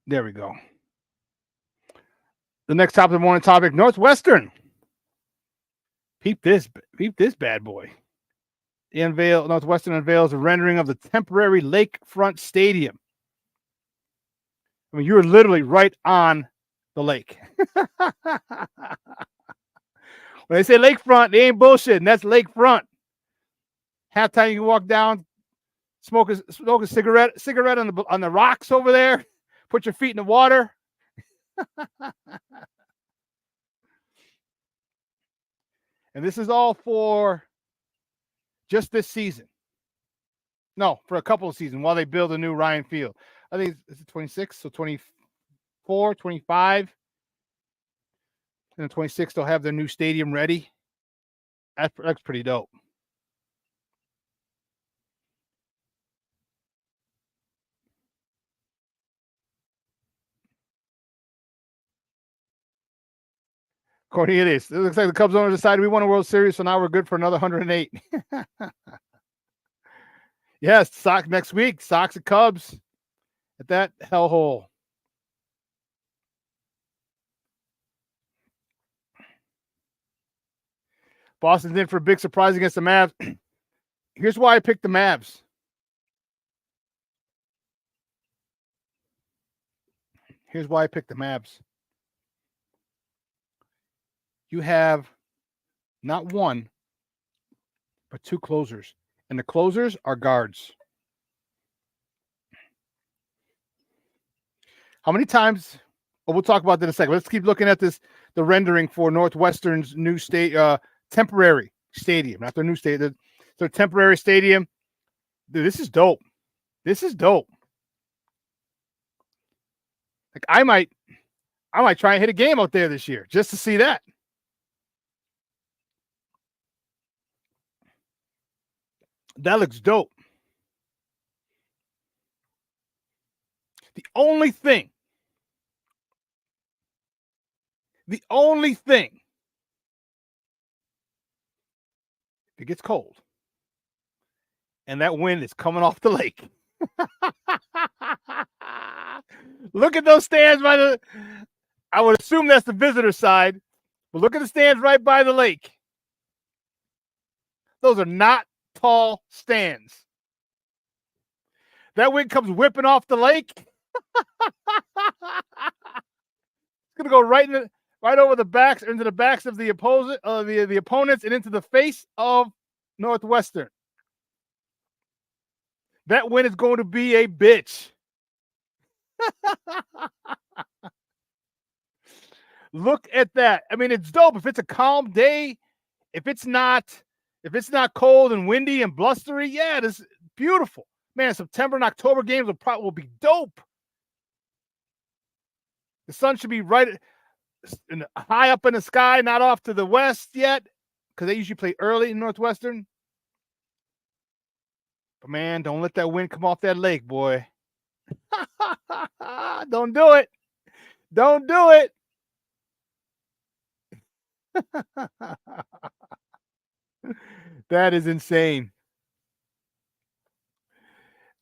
There we go. The next top of the morning topic, Northwestern. Peep this bad boy. Northwestern unveils a rendering of the temporary lakefront stadium. I mean, you're literally right on the lake. When they say lakefront, they ain't bullshitting. That's lakefront. Halftime, you can walk down, smoke a cigarette on the rocks over there. Put your feet in the water. And this is all for just this season. No, for a couple of seasons while they build a new Ryan Field. I think it's 26, so 24, 25. And then 26, they'll have their new stadium ready. That's pretty dope. According to this, it looks like the Cubs owners decided we won a World Series, so now we're good for another 108. Yes, Sox next week. Sox and Cubs at that hellhole. Boston's in for a big surprise against the Mavs. Here's why I picked the Mavs. Here's why I picked the Mavs. You have not one, but two closers. And the closers are guards. How many times? Oh, we'll talk about that in a second. Let's keep looking at the rendering for Northwestern's new temporary stadium, not their new stadium, their temporary stadium. Dude, this is dope. This is dope. Like I might try and hit a game out there this year just to see that. That looks dope. The only thing, if it gets cold and that wind is coming off the lake. Look at those stands I would assume that's the visitor side, but look at the stands right by the lake. Those are not tall stands. That wind comes whipping off the lake. It's gonna go right over the backs, into the backs of the opponents, and into the face of Northwestern. That wind is going to be a bitch. Look at that. I mean, it's dope if it's a calm day. If it's not cold and windy and blustery, yeah, it is beautiful. Man, September and October games will be dope. The sun should be right high up in the sky, not off to the west yet, because they usually play early in Northwestern. But man, don't let that wind come off that lake, boy. Don't do it. Don't do it. That is insane.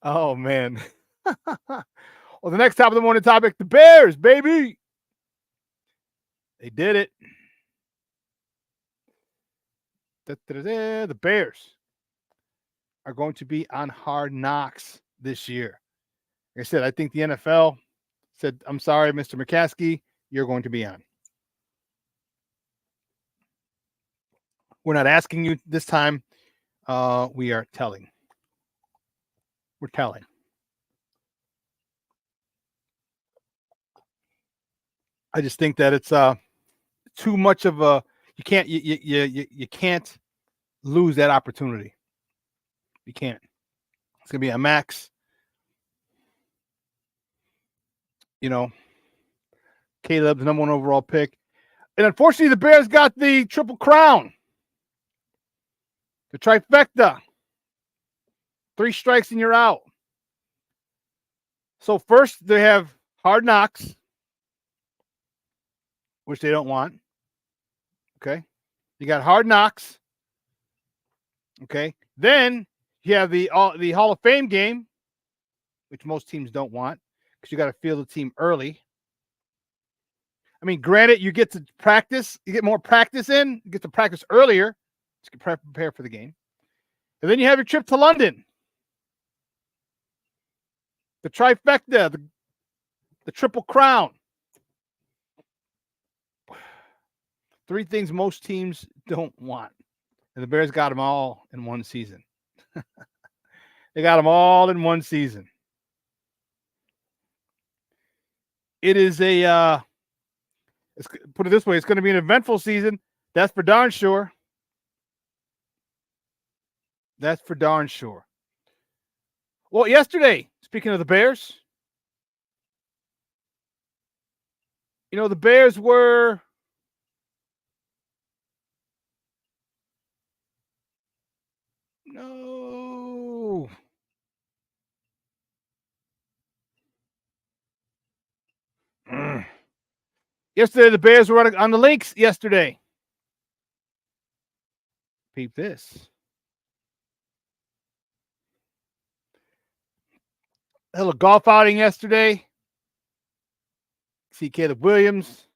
Oh, man. Well, the next top of the morning topic, the Bears, baby. They did it. The Bears are going to be on Hard Knocks this year. Like I said, I think the NFL said, I'm sorry, Mr. McCaskey, you're going to be on. We're not asking you this time. We are telling. We're telling. I just think that it's too much of a you can't lose that opportunity. You can't. It's going to be a max. You know, Caleb's the #1 overall pick. And unfortunately, the Bears got the triple crown. The trifecta. 3 strikes and you're out. So first they have Hard Knocks, which they don't want. Okay. You got Hard Knocks. Okay. Then you have the Hall of Fame game, which most teams don't want because you got to field the team early. I mean, granted, you get to practice. You get more practice in. You get to practice earlier to prepare for the game. And then you have your trip to London. The trifecta, the triple crown. 3 things most teams don't want. And the Bears got them all in one season. They got them all in one season. It is let's put it this way, it's going to be an eventful season. That's for darn sure. That's for darn sure. Well, yesterday, speaking of the Bears, you know, the Bears were no. Yesterday, the Bears were on the Lynx yesterday. Peep this. A little golf outing yesterday. See Caleb Williams.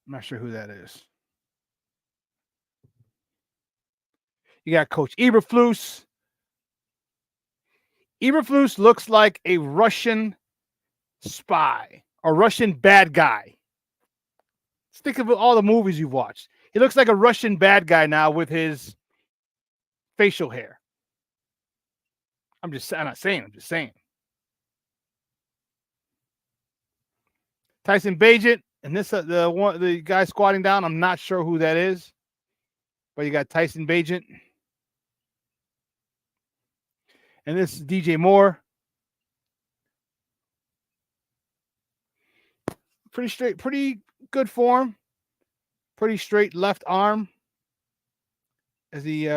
I'm not sure who that is. You got Coach Eberflus. Eberflus looks like a Russian spy, a Russian bad guy. Think of all the movies you've watched. He looks like a Russian bad guy now with his facial hair. I'm not saying. I'm just saying. Tyson Bagent, and this the guy squatting down. I'm not sure who that is, but you got Tyson Bagent, and this is DJ Moore. Pretty straight, pretty good form. Pretty straight left arm as he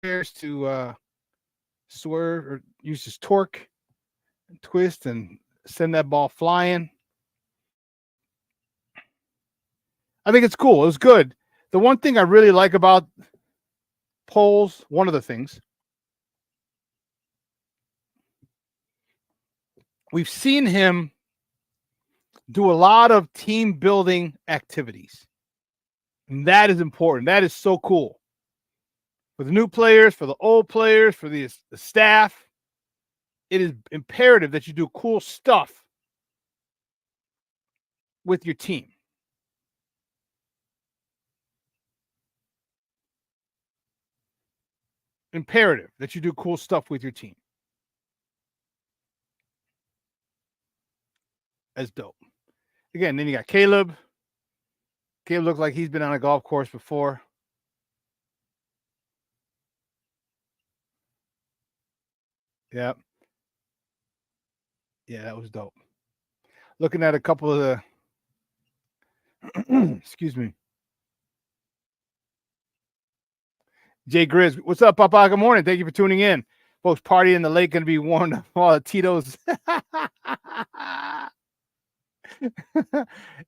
prepares to swerve or use his torque and twist and send that ball flying. I think it's cool. It was good. The one thing I really like about Poles, one of the things, we've seen him do a lot of team building activities. And that is important. That is so cool. For the new players, for the old players, for the staff, it is imperative that you do cool stuff with your team. Imperative that you do cool stuff with your team. That's dope. Again, then you got Caleb. Caleb looks like he's been on a golf course before. Yep. Yeah, that was dope. Looking at a couple of the excuse me. Jay Grizz, what's up, Papa? Good morning. Thank you for tuning in. Folks, party in the lake going to be warmed up. All the Tito's.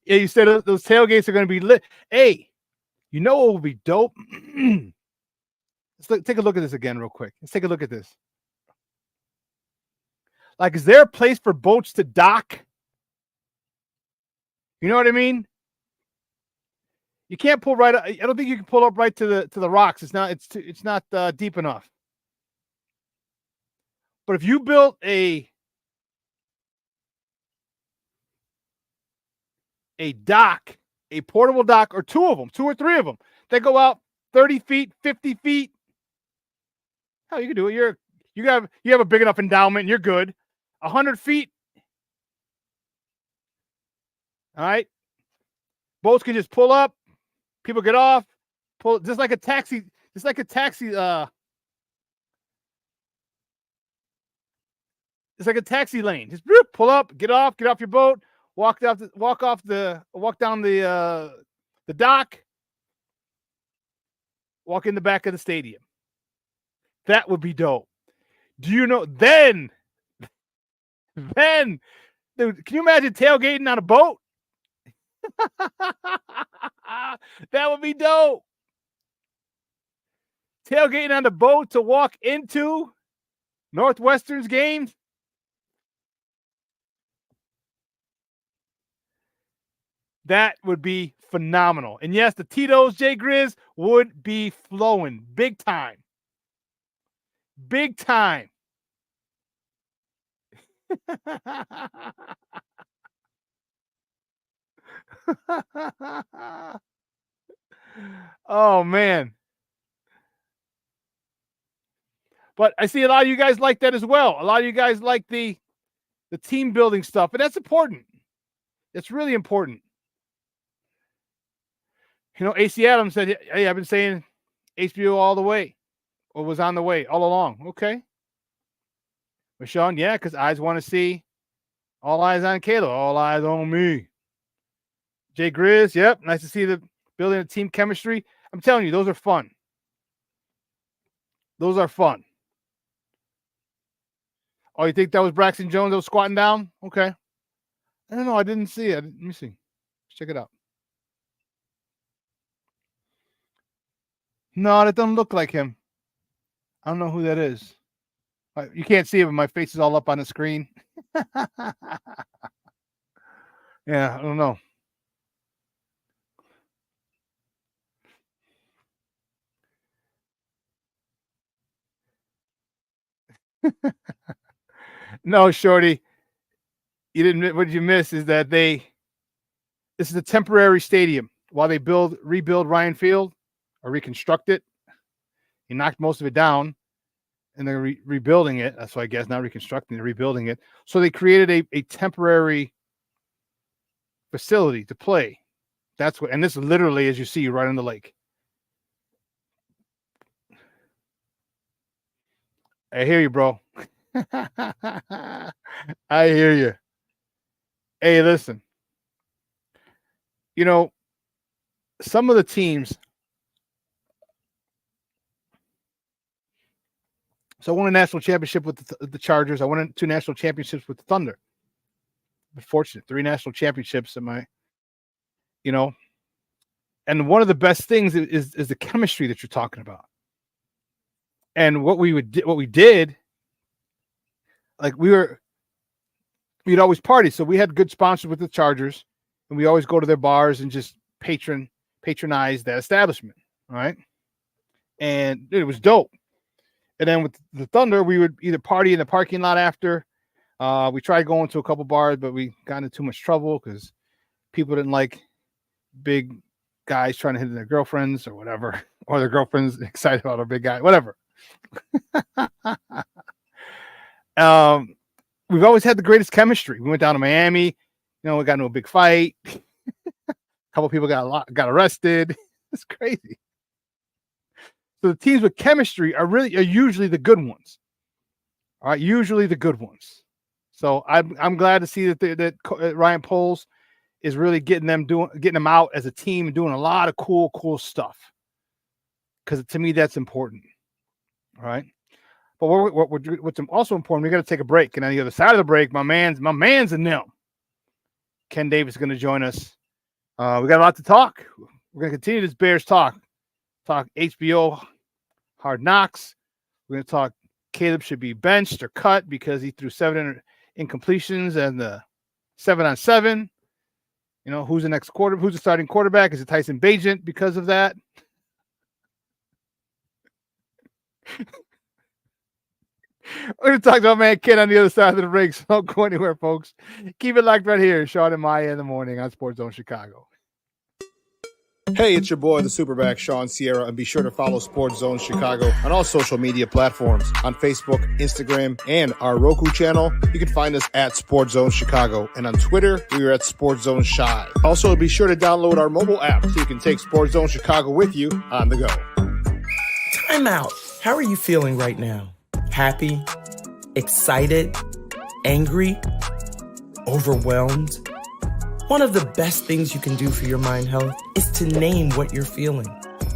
Yeah, you said those tailgates are going to be lit. Hey, you know what will be dope? Take a look at this again real quick. Let's take a look at this. Like, is there a place for boats to dock? You know what I mean? You can't pull right. I don't think you can pull up right to the rocks. It's not deep enough. But if you built a dock, a portable dock, or 2 of them, 2 or 3 of them, they go out 30 feet, 50 feet. Hell, you can do it. You have a big enough endowment, and you're good. 100 feet. All right. Boats can just pull up. People get off. Pull just like a taxi. Just like a taxi. It's like a taxi lane. Just whoop, pull up, get off your boat, walk down the dock, walk in the back of the stadium. That would be dope. Do you know? Then, dude, can you imagine tailgating on a boat? That would be dope. Tailgating on the boat to walk into Northwestern's games. That would be phenomenal. And yes, the Tito's, Jay Grizz, would be flowing big time. Big time. Oh, man. But I see a lot of you guys like that as well. A lot of you guys like the team building stuff, and that's important. It's really important. You know, AC Adams said, hey, I've been saying HBO all the way, or was on the way all along. Okay. But Shawn, yeah, because eyes want to see. All eyes on Kayla, all eyes on me. Jay Grizz, yep, nice to see the building of team chemistry. I'm telling you, those are fun. Those are fun. Oh, you think that was Braxton Jones that was squatting down? Okay. I don't know. I didn't see it. Let me see. Let's check it out. No, that doesn't look like him. I don't know who that is. You can't see it, but my face is all up on the screen. Yeah, I don't know. No, Shorty. You didn't. What you miss is that this is a temporary stadium while they rebuild Ryan Field or reconstruct it. He knocked most of it down, and they're rebuilding it. That's why I guess not reconstructing, they're rebuilding it. So they created a temporary facility to play. That's what, and this is literally, as you see, right on the lake. I hear you, bro. I hear you. Hey, listen. You know, some of the teams. So I won a national championship with the Chargers. I won 2 national championships with the Thunder. I'm fortunate. 3 national championships. And one of the best things is the chemistry that you're talking about. And what we did, like we'd always party. So we had good sponsors with the Chargers, and we always go to their bars and just patronize that establishment, right? And it was dope. And then with the Thunder, we would either party in the parking lot after. We tried going to a couple bars, but we got into too much trouble because people didn't like big guys trying to hit their girlfriends or whatever, or their girlfriends excited about a big guy, whatever. We've always had the greatest chemistry. We went down to Miami, we got into a big fight. A couple people got arrested. It's crazy. So the teams with chemistry are usually the good ones. All right, usually the good ones. So I'm glad to see that Ryan Poles is really getting them out as a team and doing a lot of cool stuff. Because to me, that's important. All right. But what's also important, we got to take a break. And on the other side of the break, my man's in them. Ken Davis is going to join us. We got a lot to talk. We're going to continue this Bears talk. Talk HBO Hard Knocks. We're going to talk Caleb should be benched or cut because he threw 7 incompletions and the 7-on-7. Who's the next who's the starting quarterback? Is it Tyson Bagent because of that? We're going to talk to our man Ken on the other side of the break, so don't go anywhere, folks. Keep it locked right here. Shawn and Maya in the morning on Sports Zone Chicago. Hey, it's your boy, the SuperBack, Shawn, and be sure to follow Sports Zone Chicago on all social media platforms. On Facebook, Instagram, and our Roku channel, you can find us at Sports Zone Chicago. And on Twitter, we are at Sports Zone Shy. Also, be sure to download our mobile app so you can take Sports Zone Chicago with you on the go. Time out. How are you feeling right now? Happy? Excited? Angry? Overwhelmed? One of the best things you can do for your mind health is to name what you're feeling.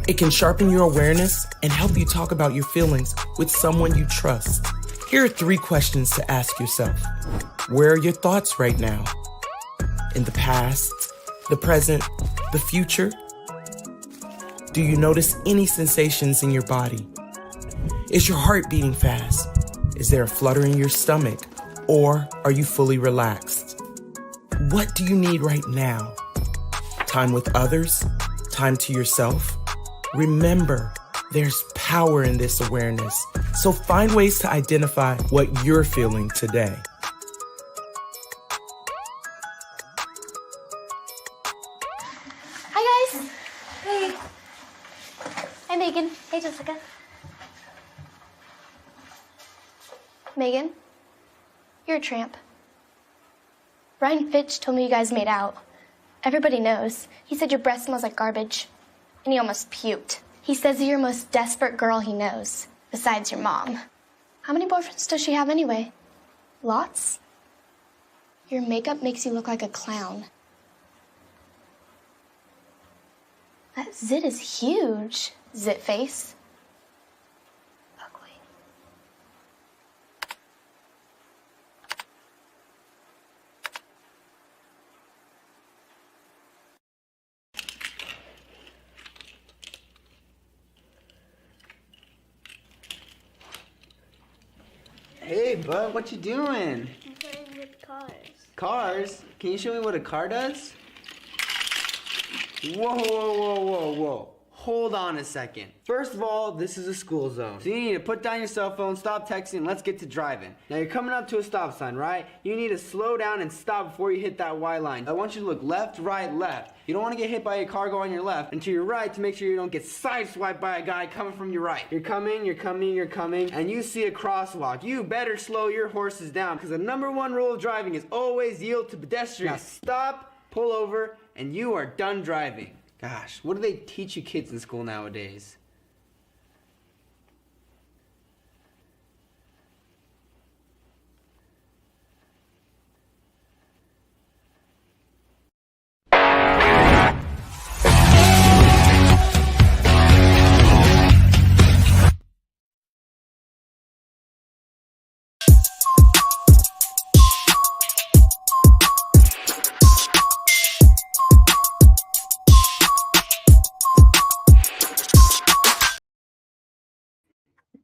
It can sharpen your awareness and help you talk about your feelings with someone you trust. Here are 3 questions to ask yourself. Where are your thoughts right now? In the past, the present, the future? Do you notice any sensations in your body? Is your heart beating fast? Is there a flutter in your stomach? Or are you fully relaxed? What do you need right now? Time with others? Time to yourself? Remember, there's power in this awareness. So find ways to identify what you're feeling today. Hi, guys. Hey. Hi, Megan. Hey, Jessica. Megan, you're a tramp. Ryan Fitch told me you guys made out. Everybody knows. He said your breath smells like garbage. And he almost puked. He says you're the most desperate girl he knows, besides your mom. How many boyfriends does she have anyway? Lots? Your makeup makes you look like a clown. That zit is huge, zit face. Hey, bud, what you doing? I'm playing with cars. Cars? Can you show me what a car does? Whoa, whoa, whoa, whoa, whoa. Hold on a second. First of all, this is a school zone. So you need to put down your cell phone, stop texting, and let's get to driving. Now you're coming up to a stop sign, right? You need to slow down and stop before you hit that Y line. I want you to look left, right, left. You don't want to get hit by a car going on your left, and to your right to make sure you don't get sideswiped by a guy coming from your right. You're coming, and you see a crosswalk. You better slow your horses down, because the #1 rule of driving is always yield to pedestrians. Now stop, pull over, and you are done driving. Gosh, what do they teach you kids in school nowadays?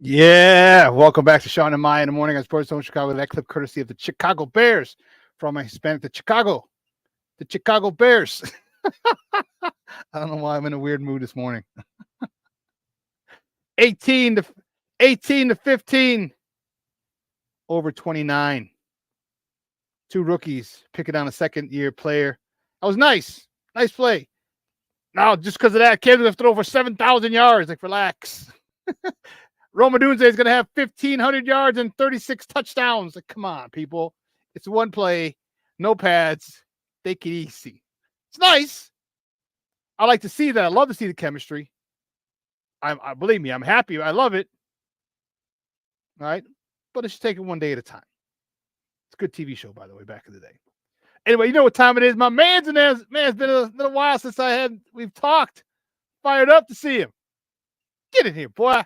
Yeah, welcome back to Shawn and Maya in the morning on Sports Zone Chicago. That clip courtesy of the Chicago Bears from my Hispanic, the Chicago Bears. I don't know why I'm in a weird mood this morning. 18 to 15 over 29. 2 rookies picking on a second-year player. That was nice play. Now, just because of that, kids have thrown over 7,000 yards. Like, relax. Roma Dunze is going to have 1,500 yards and 36 touchdowns. Like, come on, people. It's one play, no pads. Take it easy. It's nice. I like to see that. I love to see the chemistry. I believe me, I'm happy. I love it. All right. But it's take it one day at a time. It's a good TV show, by the way, back in the day. Anyway, you know what time it is. My man's in there. Man, it's been a little while since we've talked. Fired up to see him. Get in here, boy.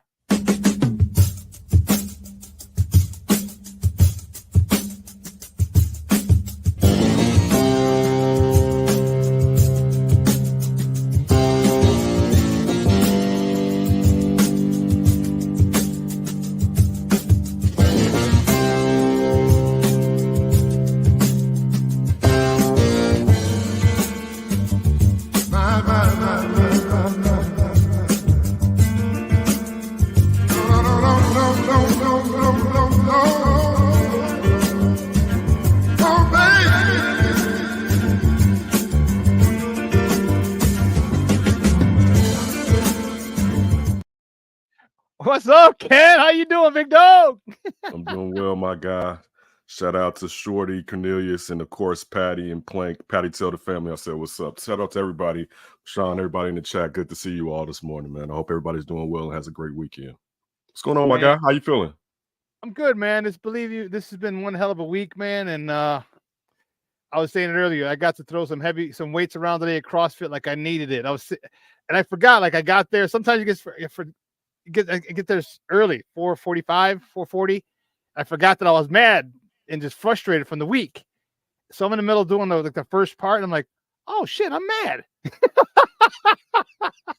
What's up, Ken? How you doing, big dog? I'm doing well, my guy. Shout out to Shorty, Cornelius, and of course Patty and Plank. Patty, tell the family I said what's up. Shout out to everybody, Shawn, everybody in the chat. Good to see you all this morning, man. I hope everybody's doing well and has a great weekend. What's going on, my guy? How you feeling? I'm good, man. This has been one hell of a week, man. And I was saying it earlier. I got to throw some weights around today at CrossFit like I needed it. And I forgot. Like I got there. Sometimes I get there early, 4:45, 4:40. I forgot that I was mad and just frustrated from the week. So I'm in the middle doing the first part, and I'm like, oh shit, I'm mad.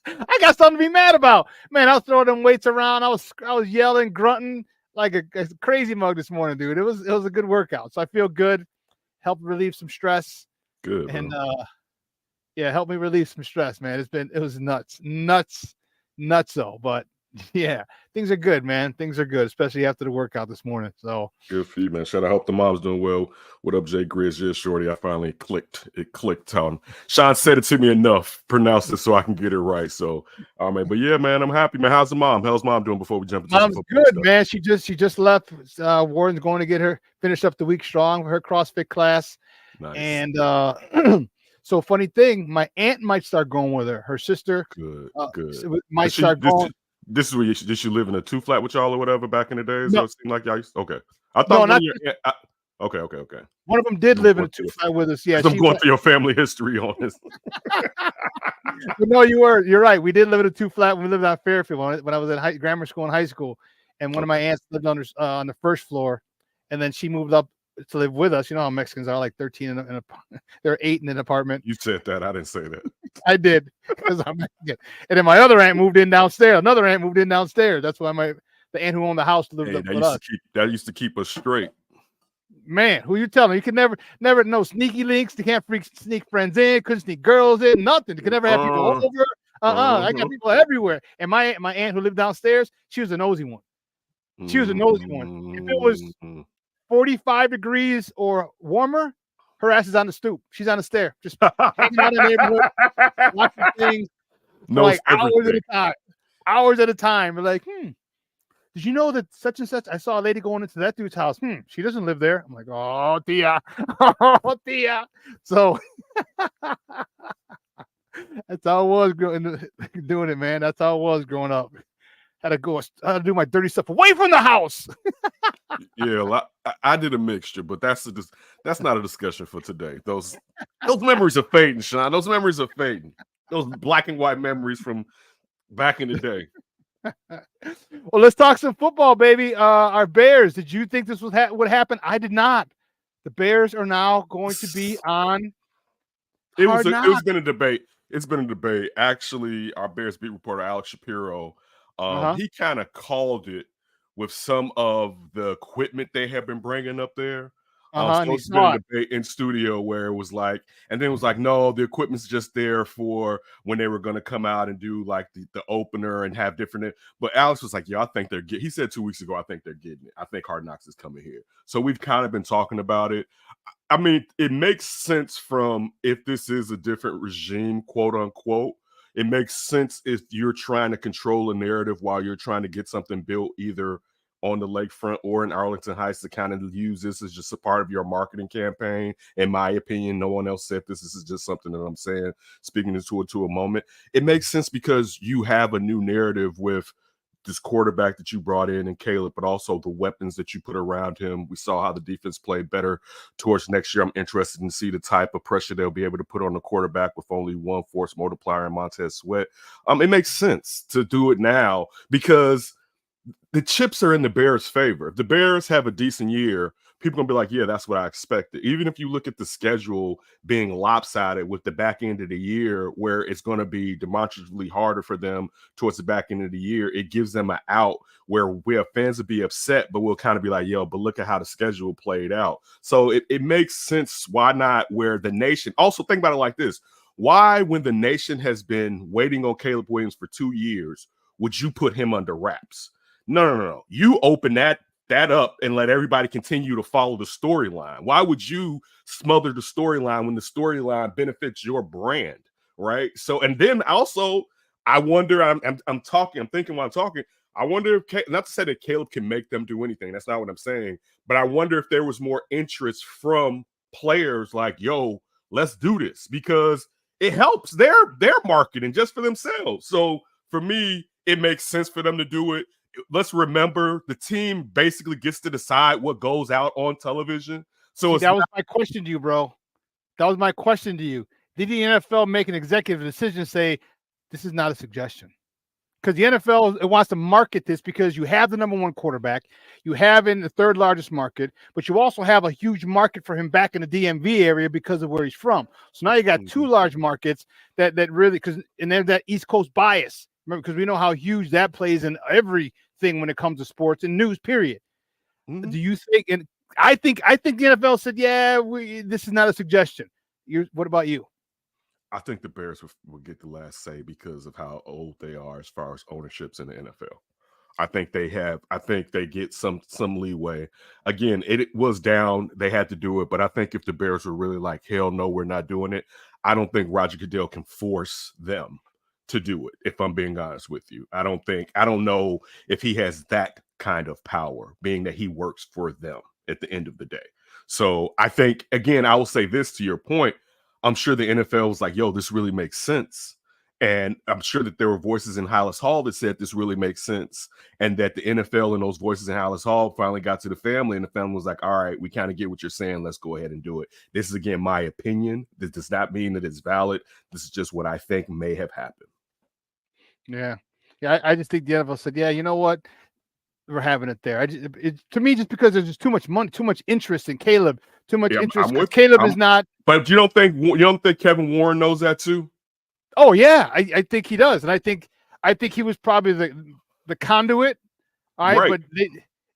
I got something to be mad about. Man, I was throwing them weights around. I was yelling, grunting like a crazy mug this morning, dude. It was a good workout. So I feel good. Helped relieve some stress. Good. And help me relieve some stress, man. It was nuts though. But yeah, things are good, man. Things are good, especially after the workout this morning. So good for you, man. Shout out. I hope the mom's doing well. What up, Jay Grizz? Yeah, Shorty. I finally clicked. It clicked on. Shawn said it to me enough. Pronounced it so I can get it right. So, all right, but yeah, man, I'm happy, man. How's the mom? How's mom doing before we jump into mom's good, stuff? Man. She just left. Warren's going to get her finished up the week strong for her CrossFit class. Nice. And so funny thing, my aunt might start going with her. Her sister, good. Might start going. This is where did she live in a 2-flat with y'all or whatever back in the days? No. It seemed like y'all used okay. I thought okay. One of them did live in a 2-flat with us. Yeah, I'm going through your family history on this. But no, you're right. We did live in a 2-flat when we lived on Fairfield when I was in grammar school and high school. And one of my aunts lived on the first floor, and then she moved up to live with us. You know how Mexicans are, like 13 they're 8 in an apartment. You said that. I didn't say that. I did because I'm Mexican. And then my other aunt moved in downstairs. Another aunt moved in downstairs. That's why the aunt who owned the house lived up with us. That used to keep us straight. Man, who you telling? You can never no sneaky links. You can't sneak friends in. Couldn't sneak girls in. Nothing. You could never have people over. I got people everywhere. And my aunt who lived downstairs, she was a nosy one. She was a nosy one. If it was 45 degrees or warmer, her ass is on the stoop. She's on the stair, just hanging out in the neighborhood, watching things for like hours at a time. We're like, did you know that such and such? I saw a lady going into that dude's house. She doesn't live there. I'm like, oh, tia. Oh, tia. So that's how it was doing it, man. That's how it was growing up. Had to do my dirty stuff away from the house. Yeah, well, I did a mixture, but that's not a discussion for today. Those memories are fading, Shawn. Those memories are fading. Those black and white memories from back in the day. Well, let's talk some football, baby. Our Bears. Did you think this would happen? I did not. The Bears are now going to be on. It's been a debate. It's been a debate. Actually, our Bears beat reporter Alex Shapiro. He kind of called it with some of the equipment they have been bringing up there. So it's been a debate in studio where it was like, and then it was like, no, the equipment's just there for when they were going to come out and do like the opener and have different. But Alex was like, yeah, I think they're getting. He said 2 weeks ago, I think they're getting it. I think Hard Knocks is coming here. So we've kind of been talking about it. I mean, it makes sense from if this is a different regime, quote unquote. It makes sense if you're trying to control a narrative while you're trying to get something built either on the lakefront or in Arlington Heights to kind of use this as just a part of your marketing campaign. In my opinion, no one else said this. This is just something that I'm saying, speaking into it to a moment. It makes sense because you have a new narrative with this quarterback that you brought in Caleb, but also the weapons that you put around him. We saw how the defense played better towards next year. I'm interested in see the type of pressure they'll be able to put on the quarterback with only one force multiplier in Montez Sweat. It makes sense to do it now because the chips are in the Bears' favor. If the Bears have a decent year, people are going to be like, yeah, that's what I expected. Even if you look at the schedule being lopsided with the back end of the year where it's going to be demonstrably harder for them towards the back end of the year, it gives them an out where we have fans to be upset, but we'll kind of be like, yo, but look at how the schedule played out. So it makes sense. Why not where the nation – also think about it like this. Why, when the nation has been waiting on Caleb Williams for 2 years, would you put him under wraps? No. You open that up and let everybody continue to follow the storyline. Why would you smother the storyline when the storyline benefits your brand, right? So, and then also, I wonder, I'm thinking while I'm talking, I wonder if, not to say that Caleb can make them do anything. That's not what I'm saying. But I wonder if there was more interest from players like, yo, let's do this, because it helps their marketing just for themselves. So for me, it makes sense for them to do it. Let's remember the team basically gets to decide what goes out on television. So that was my question to you, bro. That was my question to you. Did the NFL make an executive decision, say, this is not a suggestion? Because the NFL, it wants to market this because you have the number one quarterback, you have in the third largest market, but you also have a huge market for him back in the DMV area because of where he's from. So now you got two large markets that really, and there's that East Coast bias. Remember, because we know how huge that plays in everything when it comes to sports and news, period. Do you think, and I think the NFL said, yeah, this is not a suggestion. What about you? I think the Bears will get the last say because of how old they are as far as ownerships in the NFL. I think they get some leeway. Again, it was down. They had to do it. But I think if the Bears were really like, hell no, we're not doing it, I don't think Roger Goodell can force them to do it, if I'm being honest with you. I don't know if he has that kind of power, being that he works for them at the end of the day. So I think, again, I will say this to your point. I'm sure the NFL was like, yo, this really makes sense. And I'm sure that there were voices in Hollis Hall that said this really makes sense. And that the NFL and those voices in Hollis Hall finally got to the family, and the family was like, all right, we kind of get what you're saying. Let's go ahead and do it. This is, again, my opinion. This does not mean that it's valid. This is just what I think may have happened. Yeah. I just think the NFL said, yeah, you know what? We're having it there. To me, just because there's just too much money, too much interest in Caleb, too much interest. Caleb is not. But you don't think Kevin Warren knows that too? Oh yeah, I think he does, and I think he was probably the conduit. Right. But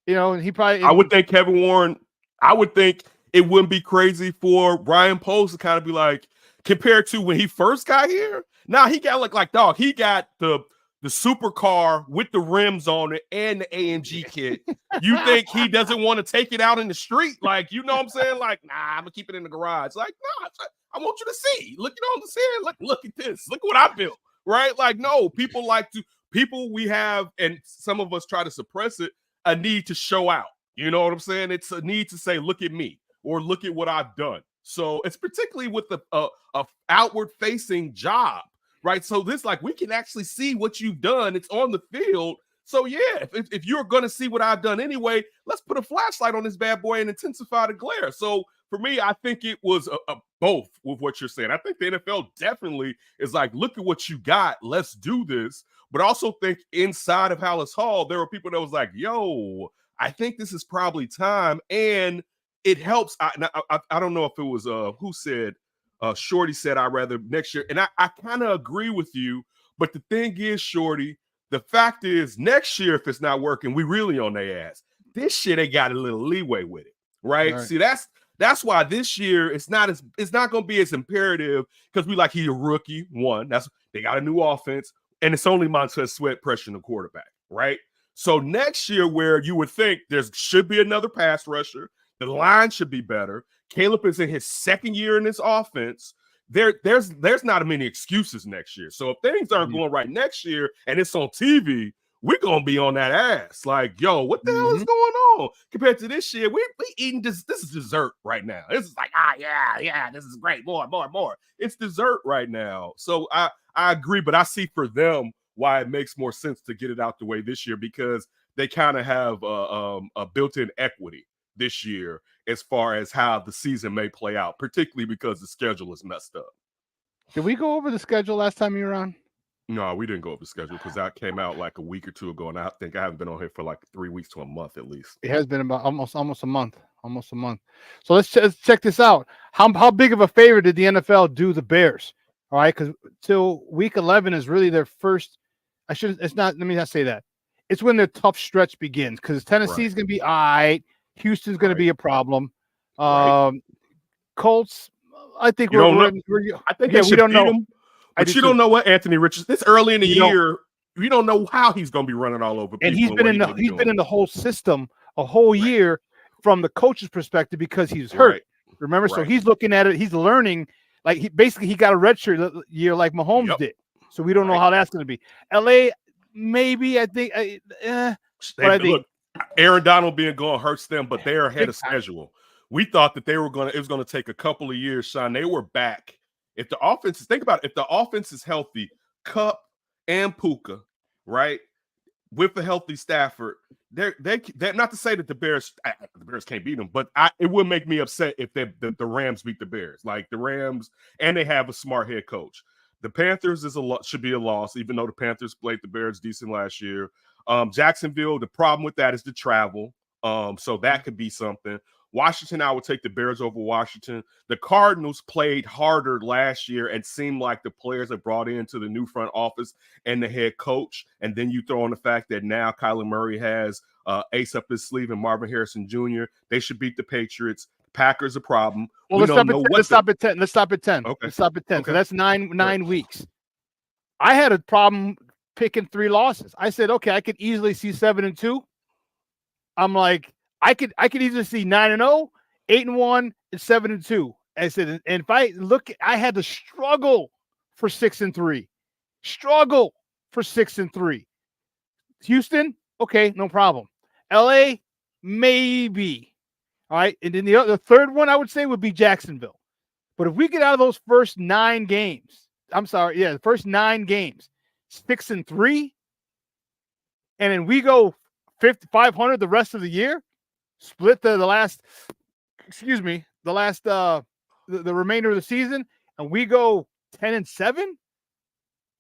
he probably. I would think Kevin Warren. I would think it wouldn't be crazy for Ryan Post to kind of be like, compared to when he first got here. Now he got like dog. He got the supercar with the rims on it and the AMG kit. You think he doesn't want to take it out in the street? Like, you know what I'm saying? Like, nah, I'm gonna keep it in the garage. Like, nah, I want you to see. Look, you know what I'm saying? Like, look at this. Look what I built. Right? Like, no, people we have, and some of us try to suppress it, a need to show out. You know what I'm saying? It's a need to say, look at me, or look at what I've done. So it's particularly with a outward facing job. Right. So this, like, we can actually see what you've done. It's on the field. So, yeah, if you're going to see what I've done anyway, let's put a flashlight on this bad boy and intensify the glare. So for me, I think it was a both with what you're saying. I think the NFL definitely is like, look at what you got. Let's do this. But I also think inside of Hollis Hall, there were people that was like, yo, I think this is probably time. And it helps. I don't know if it was who said. Shorty said, I'd rather next year. And I kind of agree with you. But the thing is, Shorty, the fact is next year, if it's not working, we really on their ass. This year, they got a little leeway with it. Right? See, that's why this year it's not going to be as imperative, because we like, he's a rookie. One, they got a new offense, and it's only Montez Sweat pressuring the quarterback. Right? So next year, where you would think there should be another pass rusher, the line should be better. Caleb is in his second year in this offense. There's not many excuses next year. So if things aren't going right next year and it's on TV, we're gonna be on that ass. Like, yo, what the hell is going on? Compared to this year, we eating this is dessert right now. This is like, yeah, this is great. More. It's dessert right now. So I agree, but I see for them why it makes more sense to get it out the way this year, because they kind of have a built-in equity this year as far as how the season may play out, particularly because the schedule is messed up. Did we go over the schedule last time you were on? No, we didn't go over the schedule because that came out like a week or two ago, and I think I haven't been on here for like 3 weeks to a month at least. It has been about almost a month. So let's check this out. How big of a favor did the NFL do the Bears? All right, because till week 11 is really their first. Let me not say that. It's when their tough stretch begins, because Tennessee's going to be all right. Houston's going to be a problem. Colts, I think we don't know. Them, but you don't know what Anthony Richardson. This early in the year, you don't know how he's going to be running all over people. And he's been in the whole system a whole year from the coach's perspective, because he's hurt. Remember, so he's looking at it. He's learning. Like, he got a redshirt year like Mahomes did. So we don't know how that's going to be. LA, maybe. I think. Look, Aaron Donald being gone hurts them, but they're ahead of schedule. We thought that it was going to take a couple of years, Shawn. They were back. If the offense think about it, if the offense is healthy, Kupp and Puka, right, with the healthy Stafford, they're not to say that the Bears can't beat them, but it would make me upset if the Rams beat the Bears. Like the Rams, and they have a smart head coach. The Panthers should be a loss, even though the Panthers played the Bears decent last year. Jacksonville, the problem with that is the travel. So that could be something. Washington, I would take the Bears over Washington. The Cardinals played harder last year and seemed like the players that brought into the new front office and the head coach. And then you throw in the fact that now Kyler Murray has ace up his sleeve and Marvin Harrison Jr. They should beat the Patriots. Packers a problem. Well, let's stop at 10. Let's stop at 10. Okay. Let's stop at 10. Okay. So that's nine weeks. I had a problem picking 3 losses. I said, okay, I could easily see 7-2. I'm like, I could easily see 9-0, 8-1, and 7-2. I said, and if I look, I had to struggle for 6-3. Struggle for 6-3. Houston, okay, no problem. LA, maybe. All right. And then the third one I would say would be Jacksonville. But if we get out of those first 9 games, the first 9 games, 6-3, and then we go 500 the rest of the year, split the remainder of the season, and we go 10-7,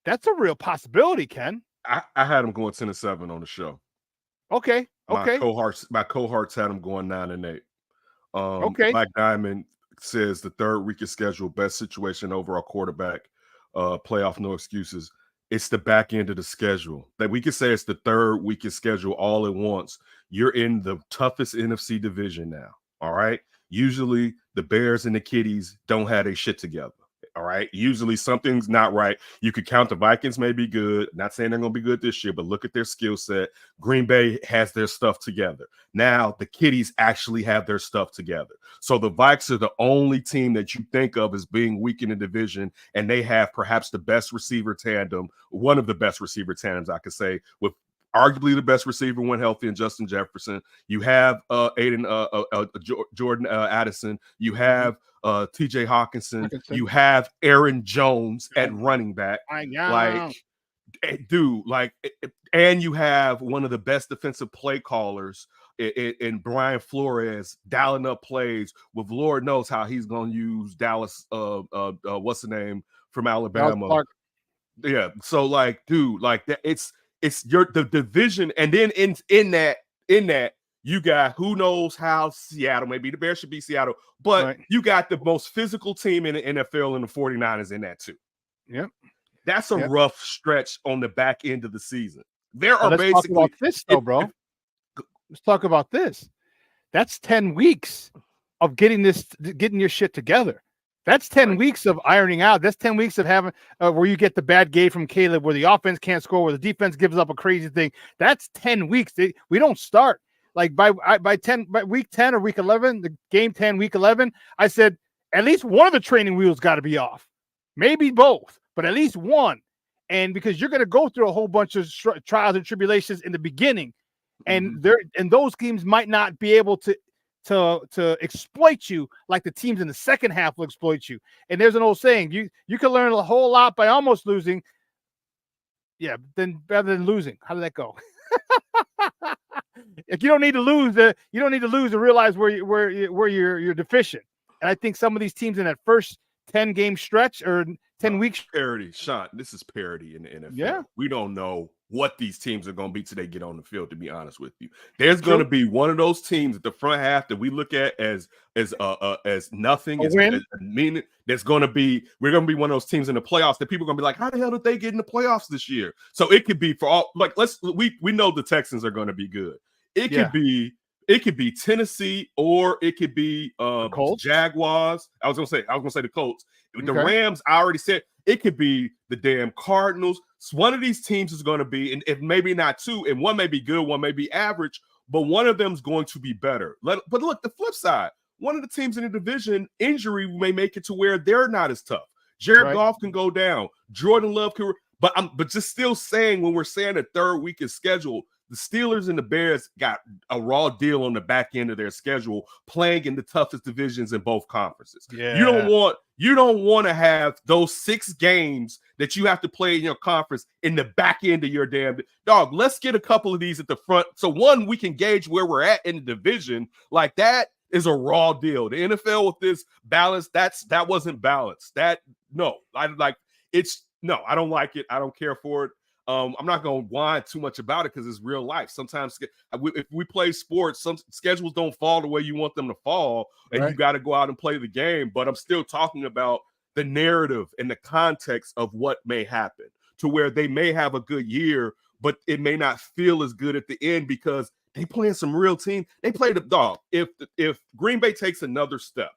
that's a real possibility, Ken. I had them going 10-7 on the show. Okay. My cohorts had them going 9-8. Okay. Black Diamond says the third weakest schedule, best situation over our quarterback, playoff, no excuses. It's the back end of the schedule. That we could say it's the third weakest schedule all at once. You're in the toughest NFC division now. All right. Usually the Bears and the Kitties don't have their shit together. All right. Usually something's not right. You could count the Vikings may be good. Not saying they're going to be good this year, but look at their skill set. Green Bay has their stuff together. Now the Kitties actually have their stuff together. So the Vikes are the only team that you think of as being weak in the division, and they have perhaps the best receiver tandem, one of the best receiver tandems, I could say, with arguably the best receiver when healthy in Justin Jefferson. You have Jordan Addison. You have TJ Hawkinson. You have Aaron Jones at running back. And you have one of the best defensive play callers in Brian Flores dialing up plays with Lord knows how he's going to use Dallas. What's the name from Alabama? Yeah. So that it's the division, and then in that you got who knows how Seattle, maybe the Bears should be Seattle, but you got the most physical team in the NFL and the 49ers in that too. Yep. That's a rough stretch on the back end of the season. There are basically talk about this though, bro. Let's talk about this. That's 10 weeks of getting your shit together. That's 10 weeks of ironing out. That's 10 weeks of having where you get the bad game from Caleb, where the offense can't score, where the defense gives up a crazy thing. That's 10 weeks. We don't start like by week 10 or week 11, the game 10, week 11. I said at least one of the training wheels got to be off, maybe both, but at least one. And because you're going to go through a whole bunch of trials and tribulations in the beginning, and those teams might not be able to exploit you like the teams in the second half will exploit you. And there's an old saying, you can learn a whole lot by almost losing. Yeah, then rather than losing. How did that go? If you don't need to lose, you don't need to lose to realize where you're deficient. And I think some of these teams in that first 10-game stretch or 10 weeks. Parity, Shawn. This is parity in the NFL. Yeah. We don't know what these teams are going to be till they get on the field, to be honest with you. There's going to be one of those teams at the front half that we look at as nothing, meaning we're going to be one of those teams in the playoffs that people are going to be like, how the hell did they get in the playoffs this year? So it could be for all, like, we know the Texans are going to be good. It could be Tennessee, or it could be Jaguars. I was gonna say the Colts. The Rams, I already said it could be the damn Cardinals. So one of these teams is going to be, and if maybe not two, and one may be good, one may be average, but one of them is going to be better. But look, the flip side, one of the teams in the division, injury may make it to where they're not as tough. Jared Goff can go down. Jordan Love can, But just still saying, when we're saying the third week is scheduled, the Steelers and the Bears got a raw deal on the back end of their schedule, playing in the toughest divisions in both conferences. Yeah. You don't want to have those 6 games that you have to play in your conference in the back end of your damn dog. Let's get a couple of these at the front. So one, we can gauge where we're at in the division. Like, that is a raw deal. The NFL with this balance, that wasn't balanced. I don't like it. I don't care for it. I'm not going to whine too much about it because it's real life. Sometimes if we play sports, some schedules don't fall the way you want them to fall, and you got to go out and play the game. But I'm still talking about the narrative and the context of what may happen, to where they may have a good year, but it may not feel as good at the end because they playing some real team. They play the dog. If Green Bay takes another step,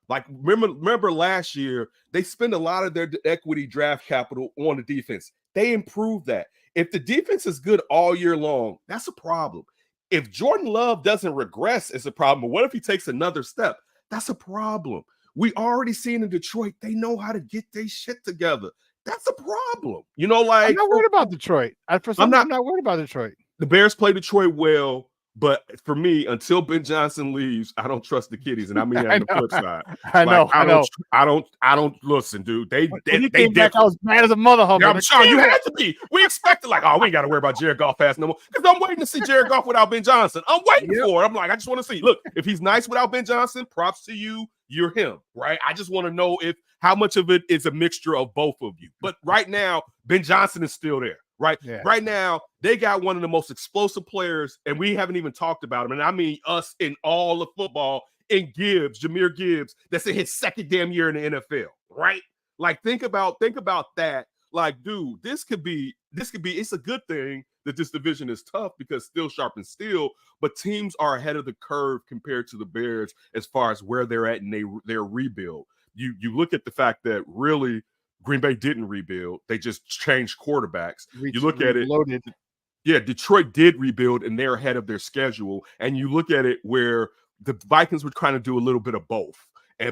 like remember last year, they spent a lot of their equity draft capital on the defense. They improved that. If the defense is good all year long, that's a problem. If Jordan Love doesn't regress, it's a problem. But what if he takes another step? That's a problem. We already seen in Detroit, they know how to get their shit together. That's a problem. I'm not worried about Detroit. I'm not worried about Detroit. The Bears play Detroit well. But for me, until Ben Johnson leaves, I don't trust the kiddies, and I mean that on the flip side. I don't listen, dude. They came back, I was mad as a mother hugger. Yeah, I'm sure you had to be. We expected we ain't got to worry about Jared Goff fast no more, because I'm waiting to see Jared Goff without Ben Johnson. I'm waiting for it. I'm like, I just want to see. Look, if he's nice without Ben Johnson, props to you. You're him, right? I just want to know how much of it is a mixture of both of you. But right now, Ben Johnson is still there. Right. Yeah. Right now, they got one of the most explosive players, and we haven't even talked about him. And I mean us in all of football, in Jahmyr Gibbs, that's in his second damn year in the NFL. Right. Like, think about that. Like, dude, this could be, it's a good thing that this division is tough because steel sharpens steel, but teams are ahead of the curve compared to the Bears as far as where they're at in their rebuild. You look at the fact that really Green Bay didn't rebuild. They just changed quarterbacks. You look at it. Loaded. Yeah, Detroit did rebuild, and they're ahead of their schedule. And you look at it where the Vikings were trying to do a little bit of both.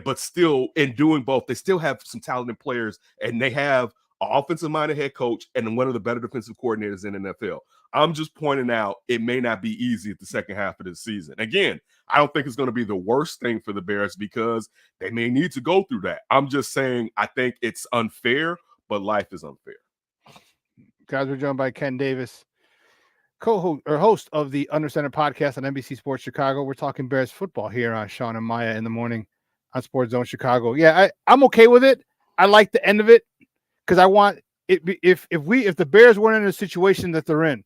But still, in doing both, they still have some talented players, and they have an offensive-minded head coach and one of the better defensive coordinators in the NFL. I'm just pointing out it may not be easy at the second half of the season. Again, I don't think it's going to be the worst thing for the Bears because they may need to go through that. I'm just saying I think it's unfair, but life is unfair. Guys, we're joined by Ken Davis, host of the Under Center podcast on NBC Sports Chicago. We're talking Bears football here on Shawn and Maya in the morning on Sports Zone Chicago. Yeah, I'm okay with it. I like the end of it because I want it. If the Bears weren't in a situation that they're in,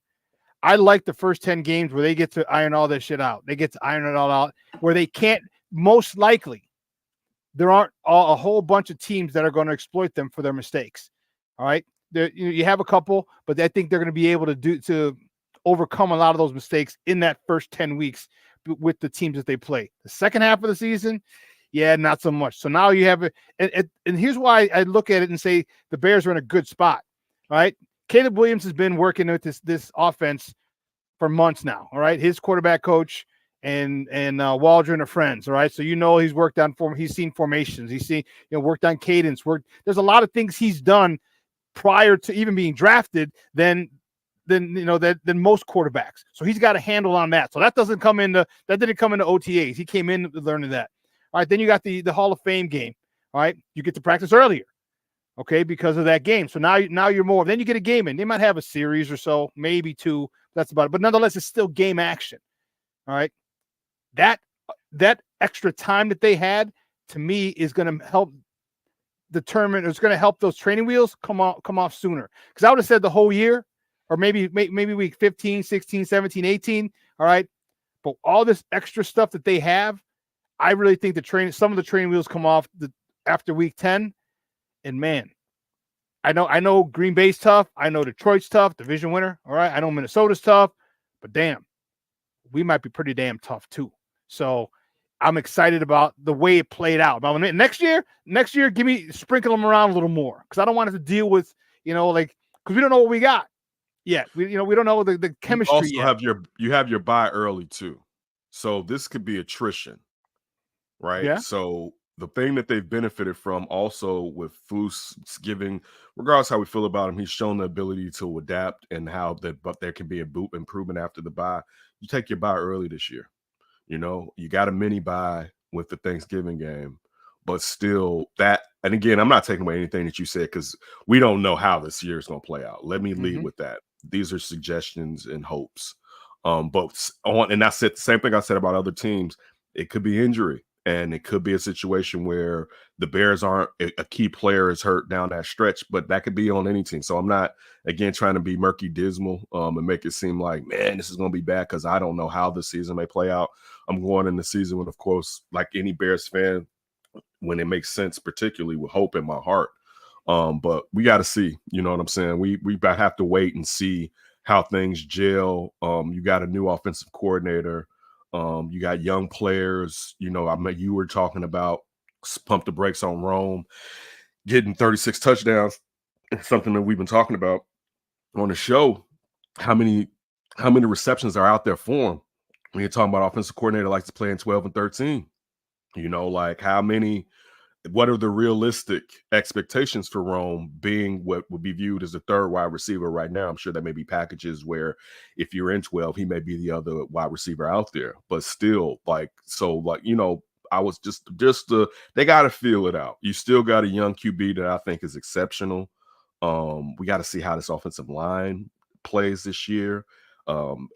I like the first 10 games where they get to iron all this shit out. They get to iron it all out where they can't. Most likely, there aren't a whole bunch of teams that are going to exploit them for their mistakes. All right, you have a couple, but I think they're going to be able to overcome a lot of those mistakes in that first 10 weeks with the teams that they play. The second half of the season, yeah, not so much. So now you have it, and here's why I look at it and say the Bears are in a good spot. All right. Caleb Williams has been working with this offense for months now. All right. His quarterback coach and Waldron are friends. All right. So, he's worked on he's seen formations. He's seen, worked on cadence. There's a lot of things he's done prior to even being drafted than most quarterbacks. So he's got a handle on that. So that didn't come into OTAs. He came in learning that. All right. Then you got the Hall of Fame game. All right. You get to practice earlier. Okay, because of that game. So now you're more. Then you get a game in. They might have a series or so, maybe 2. That's about it. But nonetheless, it's still game action. All right. That extra time that they had, to me, is going to help determine. It's going to help those training wheels come off sooner. Because I would have said the whole year, or maybe week 15, 16, 17, 18. All right. But all this extra stuff that they have, I really think some of the training wheels come off after week 10. And man, I know Green Bay's tough. I know Detroit's tough, division winner. All right. I know Minnesota's tough, but damn, we might be pretty damn tough too. So I'm excited about the way it played out. But next year, sprinkle them around a little more. Cause I don't want to deal with, cause we don't know what we got yet. We don't know the chemistry yet. You have your bye early too. So this could be attrition, right? Yeah. So the thing that they've benefited from also with Foose giving, regardless how we feel about him, he's shown the ability to adapt and how that, but there can be a boot improvement after the bye. You take your bye early this year. You know, you got a mini bye with the Thanksgiving game, but still that, and again, I'm not taking away anything that you said because we don't know how this year is going to play out. Let me lead with that. These are suggestions and hopes. But and I said the same thing I said about other teams. It could be injury. And it could be a situation where the Bears aren't a key player is hurt down that stretch, but that could be on any team. So I'm not, again, trying to be murky dismal and make it seem like, man, this is going to be bad because I don't know how the season may play out. I'm going in the season with, of course, like any Bears fan, when it makes sense, particularly with hope in my heart. But we got to see, you know what I'm saying? We have to wait and see how things gel. You got a new offensive coordinator. You got young players, you know, you were talking about pump the brakes on Rome, getting 36 touchdowns. It's something that we've been talking about on the show. How many receptions are out there for him? When you're talking about offensive coordinator likes to play in 12 and 13, you know, like what are the realistic expectations for Rome being what would be viewed as the third wide receiver right now? I'm sure there may be packages where if you're in 12, he may be the other wide receiver out there, but still you know, I was just they got to feel it out. You still got a young QB that I think is exceptional. We got to see how this offensive line plays this year.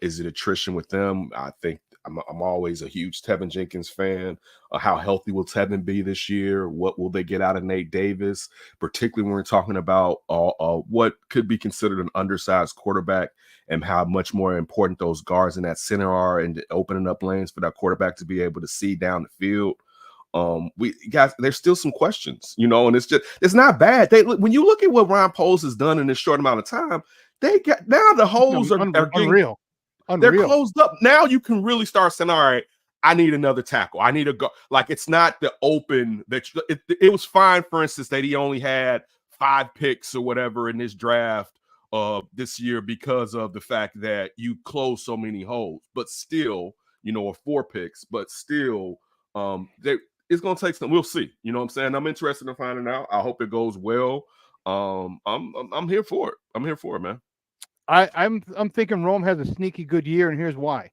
Is it attrition with them? I think I'm always a huge Tevinjenkins fan. How healthy will Tevin be this year? What will they get out of Nate Davis, particularly when we're talking about what could be considered an undersized quarterback and how much more important those guards in that center are and opening up lanes for that quarterback to be able to see down the field. There's still some questions, you know, and it's not bad. When you look at what Ron Poles has done in this short amount of time, the holes are unreal. They're closed up. Now you can really start saying, all right, I need another tackle. I need a go. Like, it's not the open that it was fine, for instance, that he only had 5 picks or whatever in this draft this year because of the fact that you close so many holes. But still, you know, or 4 picks, but still, it's going to take some. We'll see. You know what I'm saying? I'm interested in finding out. I hope it goes well. I'm here for it. I'm here for it, man. I'm thinking Rome has a sneaky good year, and here's why.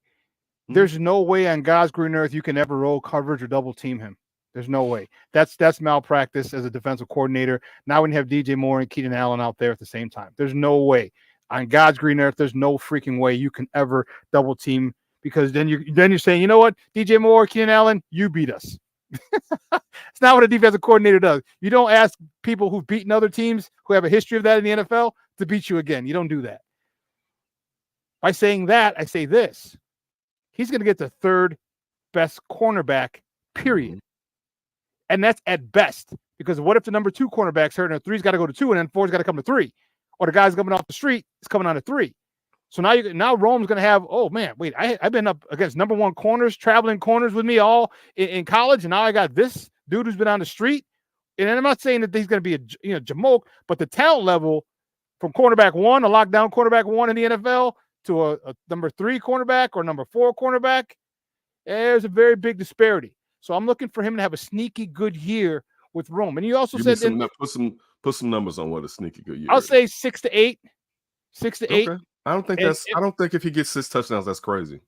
There's no way on God's green earth you can ever roll coverage or double team him. There's no way. That's malpractice as a defensive coordinator. Now when you have DJ Moore and Keenan Allen out there at the same time, there's no way. On God's green earth, there's no freaking way you can ever double team, because then you're saying, you know what, DJ Moore, Keenan Allen, you beat us. It's not what a defensive coordinator does. You don't ask people who've beaten other teams who have a history of that in the NFL to beat you again. You don't do that. By saying that, I say this. He's going to get the 3rd best cornerback, period. And that's at best. Because what if the number 2 cornerback's hurt and 3's got to go to 2 and then 4's got to come to 3? Or the guy's coming off the street is coming on to 3. So now Rome's going to have, oh, man, wait, I've been up against number 1 corners, traveling corners with me all in college, and now I got this dude who's been on the street. And I'm not saying that he's going to be a jamoke, but the talent level from cornerback 1, a lockdown cornerback 1 in the NFL, to a number 3 cornerback or number 4 cornerback, there's a very big disparity. So I'm looking for him to have a sneaky good year with Rome. And you also said put some numbers on what a sneaky good year. I'll say 6 to 8. 6 to 8. Okay. I don't think if he gets 6 touchdowns, that's crazy.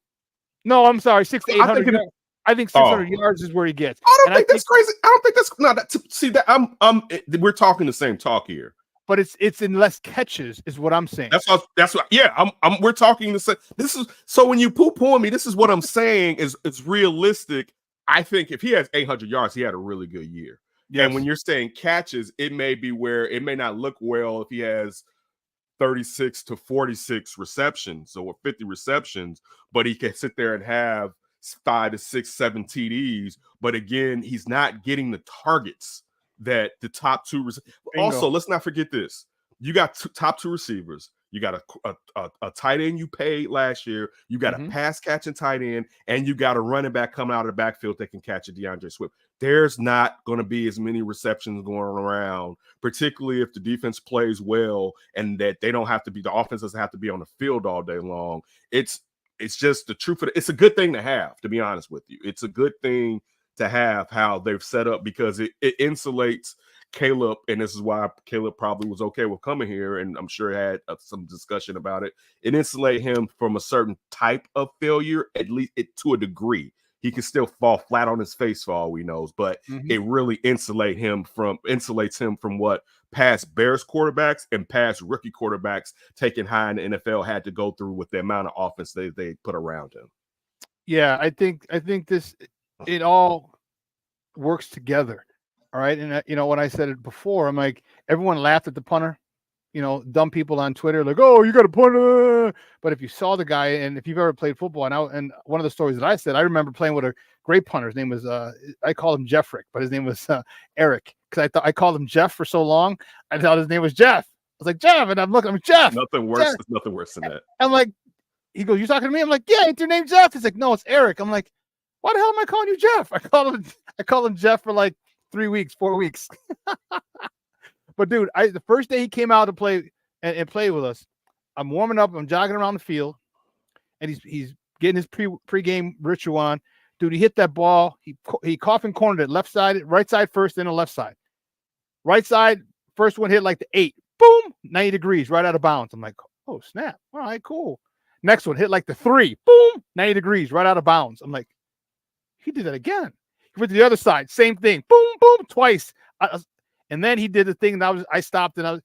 No, I'm sorry, 6 to 800. I think 600 yards is where he gets. I don't think that's crazy. I don't think that's we're talking the same talk here. But it's in less catches, is what I'm saying. That's what. Yeah, we're talking the same. This is so when you poo-poo on me, this is what I'm saying is it's realistic. I think if he has 800 yards, he had a really good year. Yes. And when you're saying catches, it may be where it may not look well if he has 36 to 46 receptions or 50 receptions, but he can sit there and have 5 to 6, 7 TDs. But again, he's not getting the targets that the top 2 also, let's not forget this. You got top 2 receivers. You got a tight end you paid last year. You got a pass catching tight end, and you got a running back coming out of the backfield that can catch a DeAndre Swift. There's not going to be as many receptions going around, particularly if the defense plays well and that they don't have to be, the offense doesn't have to be on the field all day long. It's just the truth of it. It's a good thing to have, to be honest with you. It's a good thing to have how they've set up, because it insulates Caleb, and this is why Caleb probably was okay with coming here, and I'm sure had some discussion about it. It insulates him from a certain type of failure, at least to a degree. He can still fall flat on his face for all we know, but it really insulates him from what past Bears quarterbacks and past rookie quarterbacks taken high in the NFL had to go through with the amount of offense they put around him. Yeah, I think this, it all works together. All right. And, when I said it before, I'm like, everyone laughed at the punter, dumb people on Twitter, like, oh, you got a punter. But if you saw the guy, and if you've ever played football, and one of the stories that I said, I remember playing with a great punter. His name was, I called him Jeffrick, but his name was Eric. Because I called him Jeff for so long. I thought his name was Jeff. I was like, Jeff. And I'm looking, I'm Jeff. Nothing worse. There's nothing worse than that. I'm like, he goes, you talking to me? I'm like, yeah, ain't your name Jeff? He's like, no, it's Eric. I'm like, why the hell am I calling you Jeff? I called him Jeff for like 4 weeks. But dude, the first day he came out to play and play with us, I'm warming up, I'm jogging around the field, and he's getting his pre-game ritual on. Dude, he hit that ball. He coffin cornered it left side, right side first, then the left side. Right side, first one hit like the 8. Boom, 90 degrees, right out of bounds. I'm like, oh snap. All right, cool. Next one hit like the 3. Boom, 90 degrees, right out of bounds. I'm like, he did that again. He went to the other side, same thing. Boom, boom, twice. And then he did the thing that I stopped, and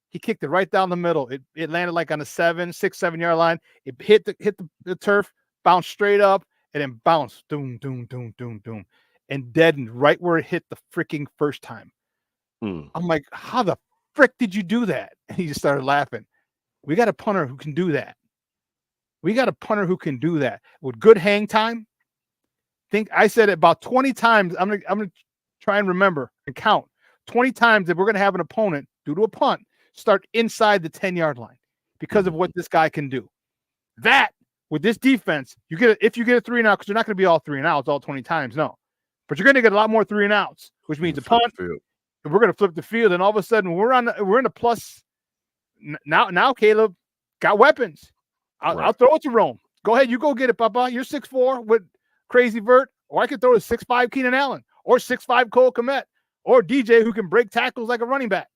he kicked it right down the middle. It landed like on the 7 yard line. It hit the turf, bounced straight up, and then bounced, doom, doom, doom, doom, doom, and deadened right where it hit the freaking first time. I'm like, how the frick did you do that? And he just started laughing. We got a punter who can do that. With good hang time. Think I said it about 20 times. I'm gonna try and remember and count 20 times that we're gonna have an opponent due to a punt start inside the 10-yard line because of what this guy can do. That with this defense, if you get a 3 and out, because you're not gonna be all 3 and outs all 20 times, no. But you're gonna get a lot more 3 and outs, which means a punt. And we're gonna flip the field, and all of a sudden we're in a plus. Now Caleb got weapons. I'll throw it to Rome. Go ahead, you go get it, Papa. You're 6'4" with crazy vert, or I could throw a 6'5" Keenan Allen, or 6'5" Cole Kmet, or DJ who can break tackles like a running back.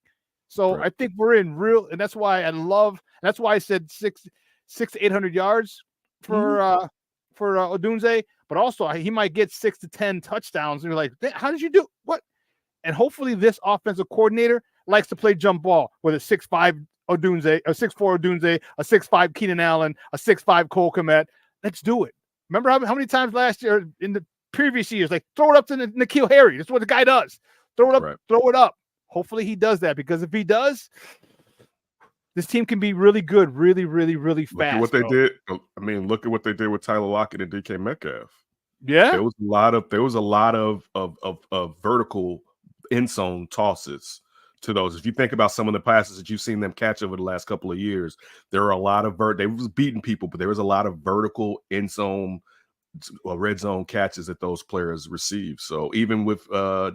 So I think we're in real, and that's why I said 600 to 800 yards for Odunze, but also he might get 6 to 10 touchdowns. And you're like, how did you do what? And hopefully this offensive coordinator likes to play jump ball with a 6'5" Odunze, a 6'4" Odunze, a 6'5" Keenan Allen, a 6'5" Cole Kmet. Let's do it. Remember how many times last year in the previous years, like throw it up to N'Keal Harry. That's what the guy does. Throw it up, throw it up. Hopefully he does that, because if he does, this team can be really good, really, really, really fast. Look at what they did. I mean, look at what they did with Tyler Lockett and DK Metcalf. Yeah, there was a lot of vertical end zone tosses to those. If you think about some of the passes that you've seen them catch over the last couple of years, there are a lot of they was beating people, but there was a lot of vertical end zone, red zone catches that those players received. So even with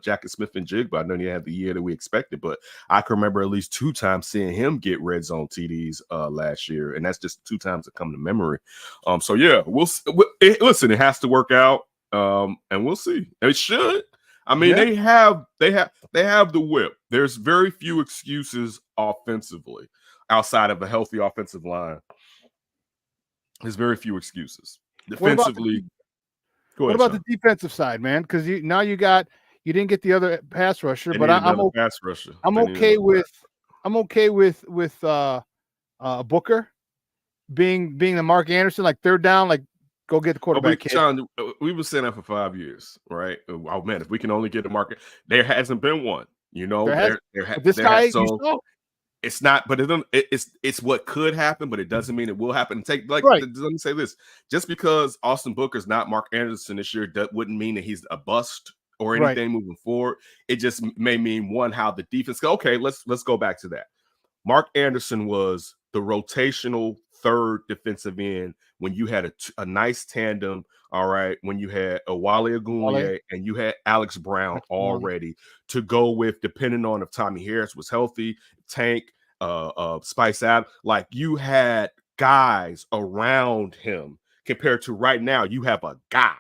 Jacket Smith and Jigba, I know he had the year that we expected, but I can remember at least 2 times seeing him get red zone TDs last year, and that's just 2 times that come to memory. So yeah, listen, it has to work out, and we'll see. It should. I mean, they have the whip. There's very few excuses offensively outside of a healthy offensive line. There's very few excuses. Defensively, what about the defensive side, man? Because you didn't get the other pass rusher, but I'm okay with Booker being the Mark Anderson, like third down, like go get the quarterback. Shawn, we've been saying that for 5 years, right? Oh man, if we can only get the market, there hasn't been one. It's not, but it's what could happen, but it doesn't mean it will happen. Let me say this: just because Austin Booker's not Mark Anderson this year, that wouldn't mean that he's a bust or anything moving forward. It just may mean how the defense. Okay, let's go back to that. Mark Anderson was the rotational third defensive end when you had a nice tandem. All right, when you had Wale Ogunleye and you had Alex Brown already to go with, depending on if Tommy Harris was healthy, Tank, Spice out, like you had guys around him compared to right now, you have a guy.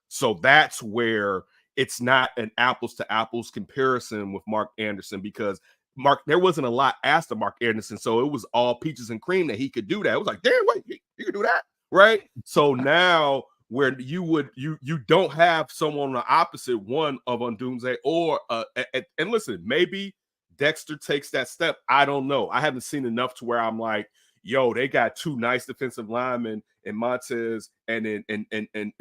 So that's where it's not an apples to apples comparison with Mark Anderson, because there wasn't a lot asked of Mark Anderson, so it was all peaches and cream that he could do that. It was like, damn, wait, you can do that, right? So now where you don't have someone on the opposite one of Odunze, or and listen, maybe Dexter takes that step. I don't know. I haven't seen enough to where I'm like, yo, they got two nice defensive linemen in Montez and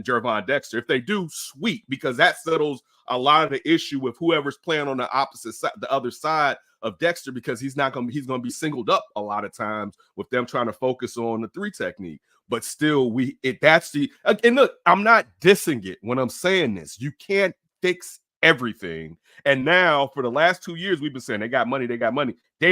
Gervon Dexter. If they do, sweet, because that settles a lot of the issue with whoever's playing on the opposite side, the other side of Dexter, because he's going to be singled up a lot of times with them trying to focus on the 3 technique. But still, and look, I'm not dissing it when I'm saying this. You can't fix everything. And now for the last 2 years, we've been saying they got money. They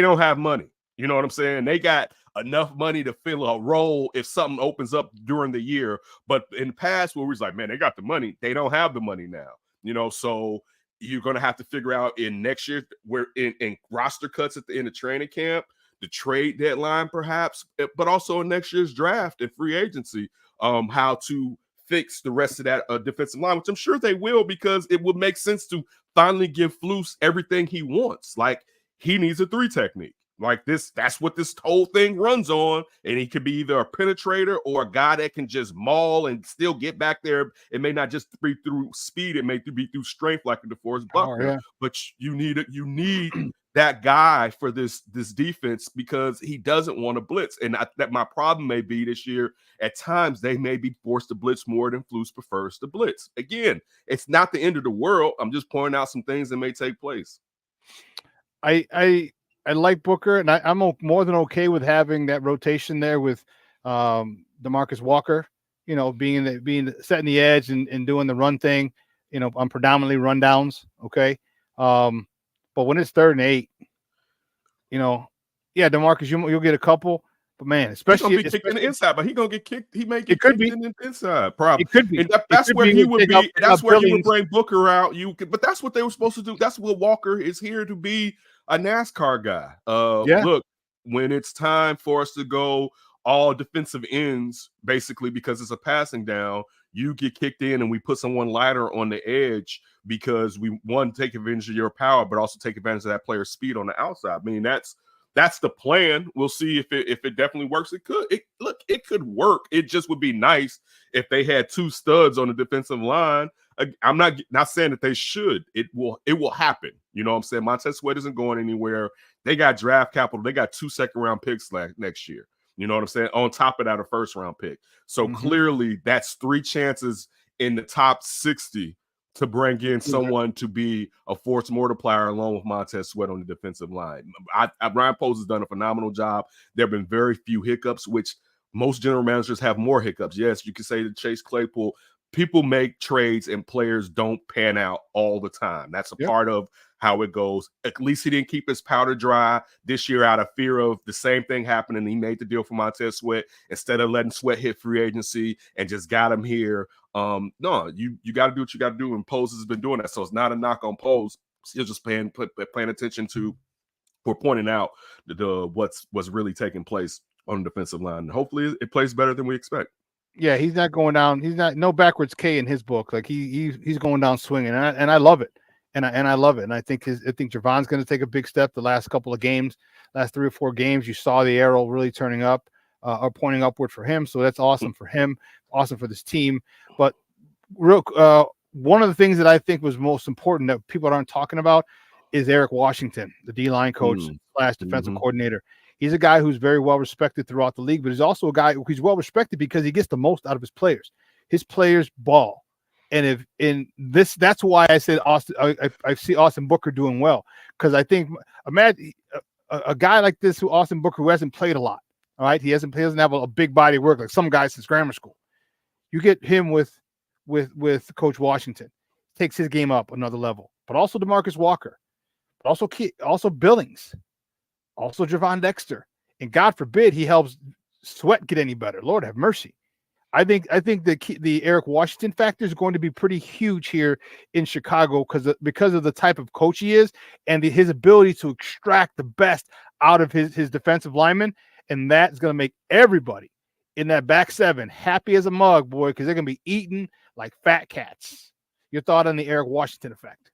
don't have money. You know what I'm saying? They got enough money to fill a role if something opens up during the year. But in the past, where we was like, man, they got the money. They don't have the money now. You know, so you're going to have to figure out in next year, where in roster cuts at the end of training camp, the trade deadline perhaps, but also in next year's draft and free agency, how to fix the rest of that defensive line, which I'm sure they will, because it would make sense to finally give Flus everything he wants. Like, he needs a 3 technique. Like this, that's what this whole thing runs on. And he could be either a penetrator or a guy that can just maul and still get back there. It may not just be through speed, it may be through strength, like the DeForest Buckner. Yeah. But you need that guy for this defense, because he doesn't want to blitz. And that my problem may be this year, at times they may be forced to blitz more than Flus prefers to blitz. Again, it's not the end of the world. I'm just pointing out some things that may take place. I like Booker, and I'm more than okay with having that rotation there with DeMarcus Walker, you know, being setting the edge and doing the run thing, you know, on predominantly rundowns. Okay. But when it's 3rd and 8, you know, yeah, DeMarcus, you'll get a couple, but man, especially he's gonna be kicked in the inside, but he's gonna get kicked. He may get it could kicked be in the inside, probably. It could be. And that's where he would be. That's where you would bring Booker out. But that's what they were supposed to do. That's what Walker is here to be, a NASCAR guy. Look, when it's time for us to go all defensive ends, basically, because it's a passing down, you get kicked in and we put someone lighter on the edge, because we want to take advantage of your power, but also take advantage of that player's speed on the outside. I mean, that's the plan. We'll see if it definitely works. It could work. It just would be nice if they had 2 studs on the defensive line. I'm not saying that they should. It will happen. You know what I'm saying? Montez Sweat isn't going anywhere. They got draft capital. They got 2 second-round picks next year. You know what I'm saying? On top of that, a first-round pick. So clearly, that's 3 chances in the top 60 to bring in someone to be a force multiplier along with Montez Sweat on the defensive line. Ryan Poles has done a phenomenal job. There have been very few hiccups, which most general managers have more hiccups. Yes, you can say that Chase Claypool, people make trades and players don't pan out all the time. That's a part of how it goes. At least he didn't keep his powder dry this year out of fear of the same thing happening. He made the deal for Montez Sweat instead of letting Sweat hit free agency and just got him here. No, you got to do what you got to do, and Poles has been doing that. So it's not a knock on Poles. Still just paying attention to, we're pointing out what's really taking place on the defensive line. Hopefully it plays better than we expect. Yeah, he's not going down. He's not no backwards K in his book. Like he's going down swinging, and I love it. And I love it. And I think Javon's going to take a big step. The last couple of games, last 3 or 4 games, you saw the arrow really turning up or pointing upward for him. So that's awesome for him. Awesome for this team. But one of the things that I think was most important that people aren't talking about is Eric Washington, the D-line coach / defensive coordinator. He's a guy who's very well respected throughout the league, but he's also a guy who's well respected because he gets the most out of his players. His players ball. And that's why I said Austin. I see Austin Booker doing well, because I think imagine a guy like this, Austin Booker, who hasn't played a lot. All right, he doesn't have a big body of work like some guys since grammar school. You get him with Coach Washington, takes his game up another level. But also DeMarcus Walker, but also Billings, also Gervon Dexter, and God forbid he helps Sweat get any better. Lord have mercy. I think the Eric Washington factor is going to be pretty huge here in Chicago because of the type of coach he is and his ability to extract the best out of his defensive linemen, and that's going to make everybody in that back 7 happy as a mug, boy, because they're going to be eating like fat cats. Your thought on the Eric Washington effect?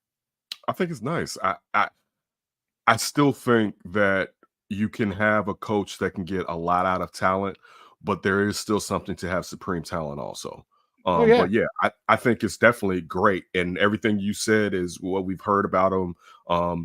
I think it's nice. I still think that you can have a coach that can get a lot out of talent, but there is still something to have supreme talent also. But yeah, I think it's definitely great, and everything you said is what we've heard about him.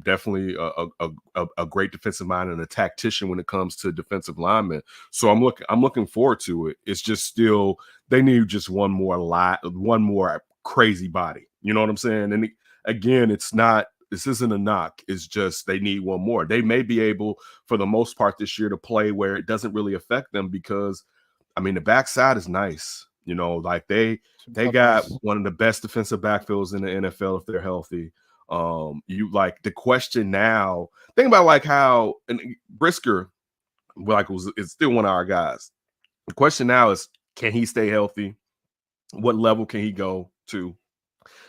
Definitely a great defensive mind and a tactician when it comes to defensive linemen. So I'm looking forward to it. It's just still they need just one more crazy body. You know what I'm saying? And again, this isn't a knock. It's just they need one more. They may be able, for the most part this year, to play where it doesn't really affect them because, I mean, the backside is nice. You know, like they got one of the best defensive backfields in the NFL if they're healthy. You like the question now. Think about like how and Brisker, it's still one of our guys. The question now is, can he stay healthy? What level can he go to?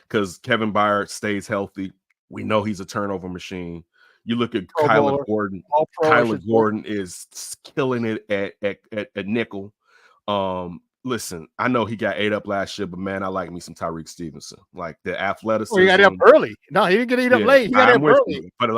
Because Kevin Byard stays healthy. We know he's a turnover machine. You look at Kyler Gordon. Kyler Gordon is killing it at nickel. Listen, I know he got ate up last year, but man, I like me some Tyreek Stevenson. Like the athleticism. Well, he got it up early. No, he didn't get it up late. He got it up early. But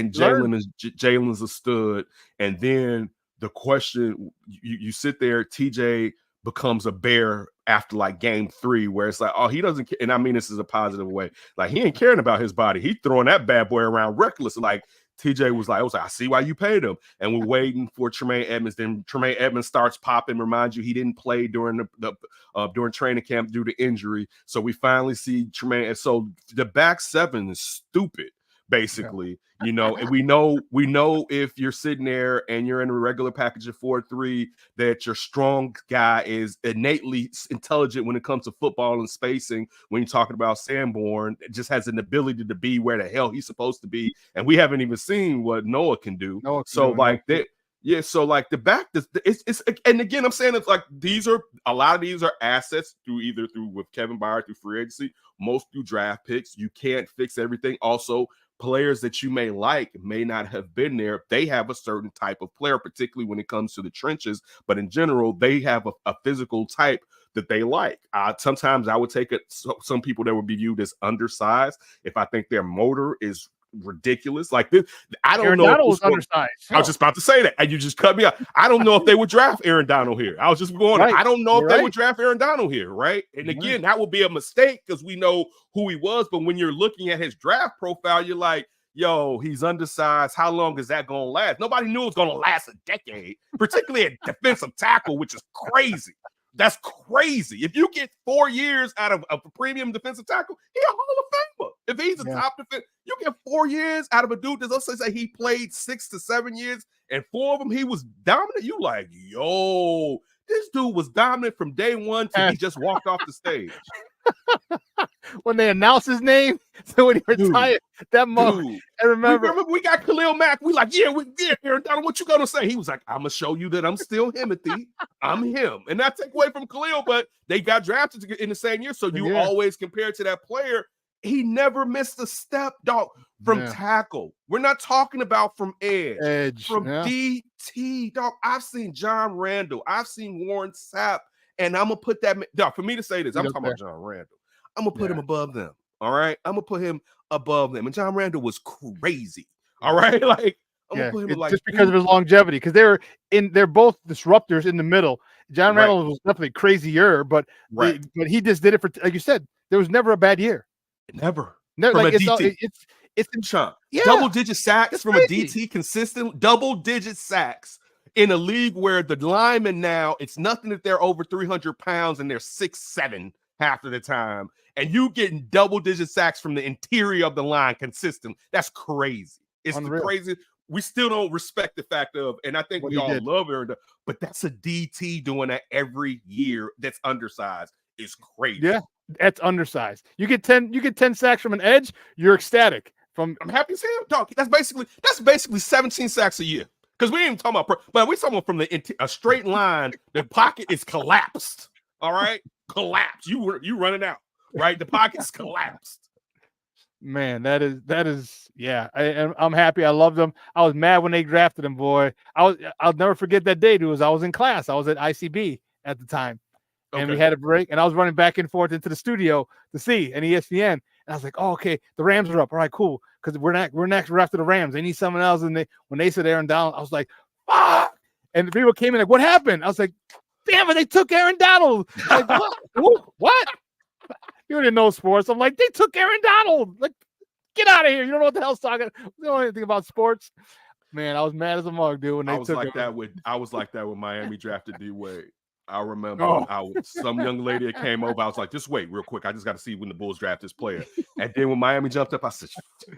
Jalen's a stud. And then the question, you sit there, TJ becomes a bear after like game 3, where it's like, oh, he doesn't care. And I mean this is a positive way. Like he ain't caring about his body. He throwing that bad boy around reckless. Like TJ was like, I see why you paid him. And we're waiting for Tremaine Edmonds. Then Tremaine Edmonds starts popping. Remind you, he didn't play during during training camp due to injury. So we finally see Tremaine. And so the back 7 is stupid, basically. You know, and we know if you're sitting there and you're in a regular package of 4-3, that your strong guy is innately intelligent when it comes to football and spacing. When you're talking about Sanborn, it just has an ability to be where the hell he's supposed to be. And we haven't even seen what Noah can do. So the back, it's and again, I'm saying it's like a lot of these are assets through with Kevin Byard through free agency, most through draft picks. You can't fix everything. Also, players that you may like may not have been there. They have a certain type of player, particularly when it comes to the trenches. But in general, they have a physical type that they like. Sometimes I would take some people that would be viewed as undersized if I think their motor is ridiculous. Like this, I don't know. Donald was undersized. I was just about to say that, and you just cut me off. I don't know if they would draft Aaron Donald here. I was just going. Right. I don't know if they would draft Aaron Donald here, right? And again, that would be a mistake because we know who he was. But when you're looking at his draft profile, you're like, yo, he's undersized. How long is that going to last? Nobody knew it was going to last a decade, particularly at defensive tackle, which is crazy. That's crazy. If you get 4 years out of a premium defensive tackle, he's a Hall of Famer. If he's a top defense, you get 4 years out of a dude that, let's say he played 6 to 7 years, and 4 of them he was dominant. You like, yo, this dude was dominant from day one till he just walked off the stage. When they announced his name, so when he retired, that moment, I remember we got Khalil Mack. We like, Aaron Donald, what you gonna say? He was like, I'm gonna show you that I'm still Himothy. I'm him. And not take away from Khalil, but they got drafted in the same year. So you always compare to that player. He never missed a step, dog, from tackle. We're not talking about from edge. From DT, dog. I've seen John Randall. I've seen Warren Sapp. And I'm going to put that, dog, for me to say this, I'm talking about John Randall. I'm going to put him above them. All right. I'm going to put him above them. And John Randall was crazy. All right. Like, I'm going to put him like, just because of his longevity, because they're both disruptors in the middle. John Randall was definitely crazier, but he just did it for, like you said, there was never a bad year. Never. From like a DT. It's Sean. Double-digit sacks from a DT, consistent double-digit sacks. In a league where the linemen now, it's nothing that they're over 300 pounds and they're 6'7" half of the time. And you getting double-digit sacks from the interior of the line consistent. That's crazy. It's crazy. We still don't respect the fact of, and I think we all love Aaron, but that's a DT doing that every year that's undersized. Is crazy. Yeah, that's undersized. You get 10 sacks from an edge, you're ecstatic. I'm happy as hell, dog. That's basically 17 sacks a year. Because we ain't even talking about, but we talking about from a straight line. The pocket is collapsed. All right, collapsed. You running out, right? The pocket's collapsed. Man, that is. Yeah, I'm happy. I love them. I was mad when they drafted him, boy. I'll never forget that day, dude. I was in class. I was at ICB at the time, and we had a break, and I was running back and forth into the studio to see an ESPN, and I was like, "Oh, okay, the Rams are up. All right, cool, because we're next. We're after the Rams. They need someone else." And when they said Aaron Donald, I was like, "Fuck!" And the people came in like, "What happened?" I was like, "Damn it, they took Aaron Donald." Like, what? What? You didn't know sports. I'm like, they took Aaron Donald. Like, get out of here. You don't know what the hell's talking. You don't know anything about sports. Man, I was mad as a mug, dude. When they took I was like that when Miami drafted D Wade. I remember some young lady that came over. I was like, just wait real quick. I just got to see when the Bulls draft this player. And then when Miami jumped up, I said,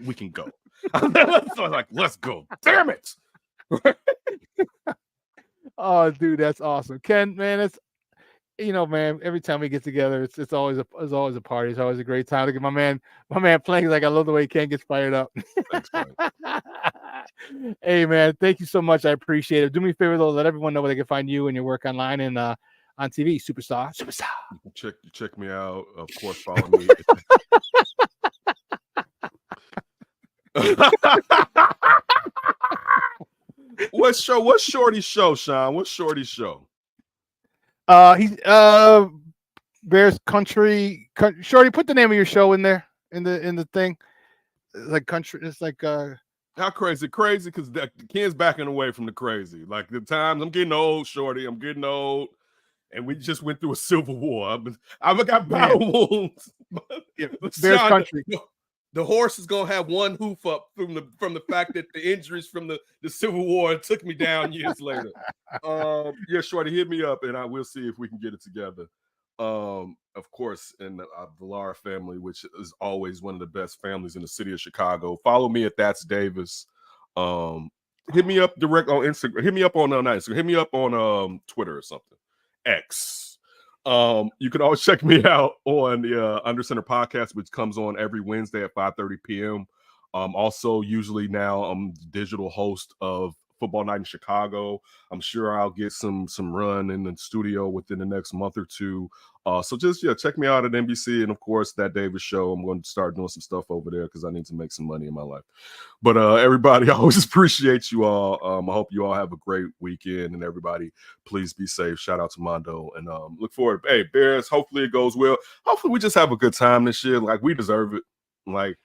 we can go. So I was like, let's go. Damn it. Oh, dude, that's awesome. Ken, man, it's man, every time we get together, it's always a party. It's always a great time. Look at my man playing. Like, I love the way Ken gets fired up. Thanks, man. Hey, man, thank you so much. I appreciate it. Do me a favor, though, let everyone know where they can find you and your work online and on TV. Superstar. Check me out. Of course, follow me. What's Shorty's show, Shawn? What's Shorty's show? He's Bears Country. Shorty, put the name of your show in there in the thing. It's like country. It's like how crazy because the Ken's backing away from the crazy. Like the times I'm getting old, Shorty. I'm getting old, and we just went through a civil war. I've got battle wounds. Yeah, Bears Country. The horse is gonna have one hoof up from the fact that the injuries from the Civil War took me down years later. Yeah, Shorty, hit me up and I will see if we can get it together. Of course, in the Lara family, which is always one of the best families in the city of Chicago. Follow me at That's Davis. Hit me up direct on Instagram. Hit me up on Instagram. Hit me up on Twitter or something. X. You can always check me out on the Under Center podcast, which comes on every Wednesday at 5:30 p.m. Also, usually now I'm the digital host of Football Night in Chicago. I'm sure I'll get some run in the studio within the next month or two. So just check me out at NBC, and of course That Davis Show. I'm going to start doing some stuff over there because I need to make some money in my life. But everybody, I always appreciate you all. I hope you all have a great weekend, and everybody, please be safe. Shout out to Mondo, and look forward. Hey, Bears, hopefully it goes well. Hopefully we just have a good time this year. Like, we deserve it. Like,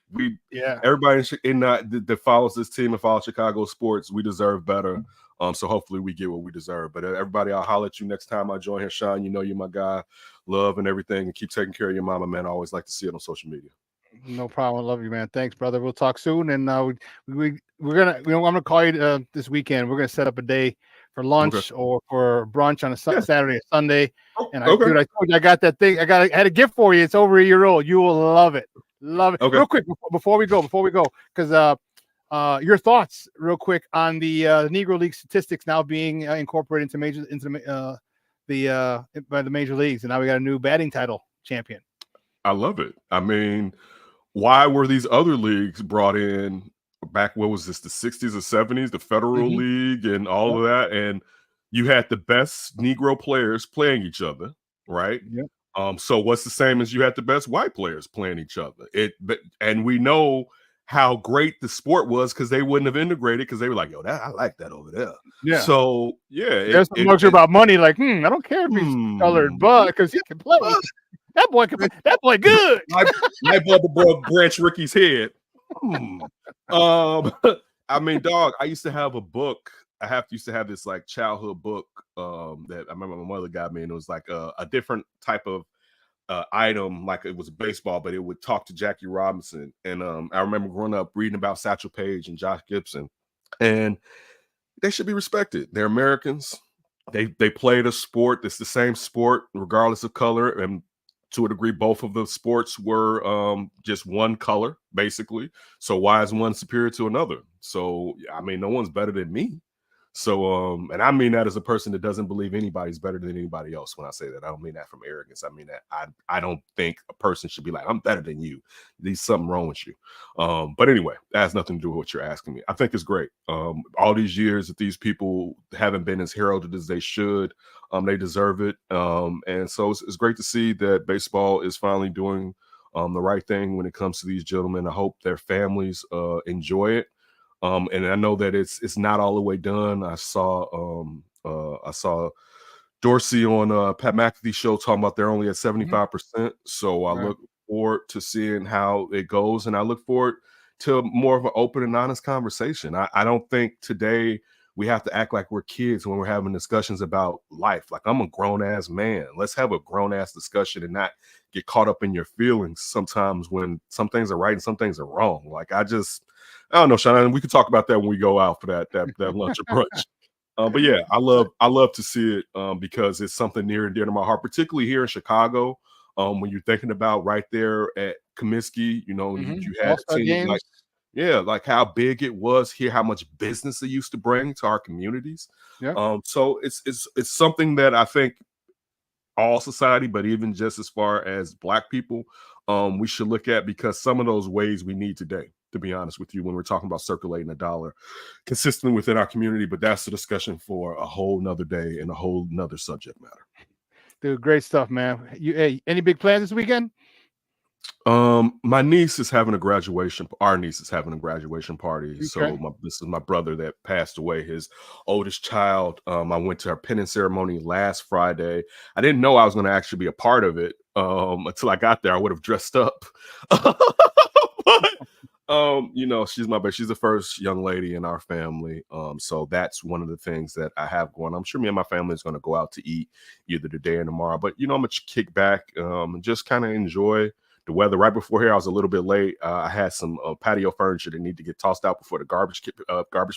everybody that follows this team and follows Chicago sports, we deserve better. So hopefully we get what we deserve. But everybody, I'll holler at you next time I join here. Shawn, you know you're my guy. Love and everything, and keep taking care of your mama, man. I always like to see it on social media. No problem. I love you, man. Thanks, brother. We'll talk soon, and we're gonna. I'm gonna call you this weekend. We're gonna set up a day for lunch or for brunch on a Saturday or Sunday. And dude, I told you I got that thing. I had a gift for you. It's over a year old. You will love it. Love it. Okay. Real quick before we go, because your thoughts, real quick, on the Negro League statistics now being incorporated by the major leagues, and now we got a new batting title champion. I love it. I mean, why were these other leagues brought in back? What was this? The 60s or 70s? The Federal League and all of that, and you had the best Negro players playing each other, right? Yeah. So what's the same as you had the best white players playing each other? And we know how great the sport was because they wouldn't have integrated because they were like, yo, I like that over there. Yeah. So there's some luxury about money. Like, I don't care if he's colored, but because he can play. That boy can play. That boy good. My brother broke Branch Ricky's head. I mean, dog, I used to have a book. Used to have this like childhood book that I remember my mother got me, and it was like a different type of item, like it was baseball, but it would talk to Jackie Robinson. And I remember growing up reading about Satchel Paige and Josh Gibson, and they should be respected. They're Americans. They played a sport that's the same sport regardless of color, and to a degree both of the sports were just one color basically. So why is one superior to another? So I mean, no one's better than me. So, and I mean that as a person that doesn't believe anybody's better than anybody else. When I say that, I don't mean that from arrogance. I mean that I don't think a person should be like, I'm better than you. There's something wrong with you. But anyway, that has nothing to do with what you're asking me. I think it's great. All these years that these people haven't been as heralded as they should, they deserve it. And so it's great to see that baseball is finally doing the right thing when it comes to these gentlemen. I hope their families enjoy it. And I know that it's not all the way done. I saw Dorsey on Pat McAfee's show talking about they're only at 75%. So I look forward to seeing how it goes, and I look forward to more of an open and honest conversation. I don't think today we have to act like we're kids when we're having discussions about life. Like, I'm a grown-ass man. Let's have a grown-ass discussion and not get caught up in your feelings sometimes when some things are right and some things are wrong. Like, I don't know, Shawn. We could talk about that when we go out for that lunch or brunch. But yeah, I love to see it because it's something near and dear to my heart, particularly here in Chicago. When you're thinking about right there at Comiskey, you had teams like how big it was here, how much business it used to bring to our communities. Yeah. So it's something that I think all society, but even just as far as Black people, we should look at, because some of those ways we need today, to be honest with you, when we're talking about circulating a dollar consistently within our community. But that's the discussion for a whole nother day and a whole nother subject matter. Dude, great stuff, man. Any big plans this weekend? My niece is having a graduation. Our niece is having a graduation party. Okay. So this is my brother that passed away, his oldest child. I went to her penance ceremony last Friday. I didn't know I was going to actually be a part of it until I got there. I would have dressed up. But she's the first young lady in our family. So that's one of the things that I have going. I'm sure me and my family is going to go out to eat either today or tomorrow. But I'm gonna kick back and just kind of enjoy the weather. Right before here, I was a little bit late. I had some patio furniture that need to get tossed out before the garbage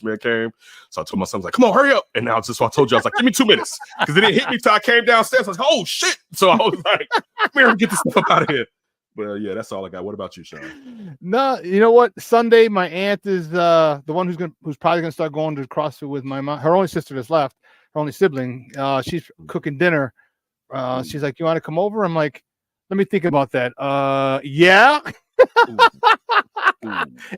man came. So I told my son, like, "Come on, hurry up!" And now it's just what I told you. I was like, "Give me 2 minutes," because it didn't hit me till I came downstairs. I was like, "Oh shit!" So I was like, "Come here, get this stuff up out of here." But yeah, that's all I got. What about you, Shawn? No, you know what? Sunday, my aunt is the one who's probably gonna start going to CrossFit with my mom. Her only sister that's left, her only sibling. She's cooking dinner. She's like, "You want to come over?" I'm like, "Let me think about that." Yeah.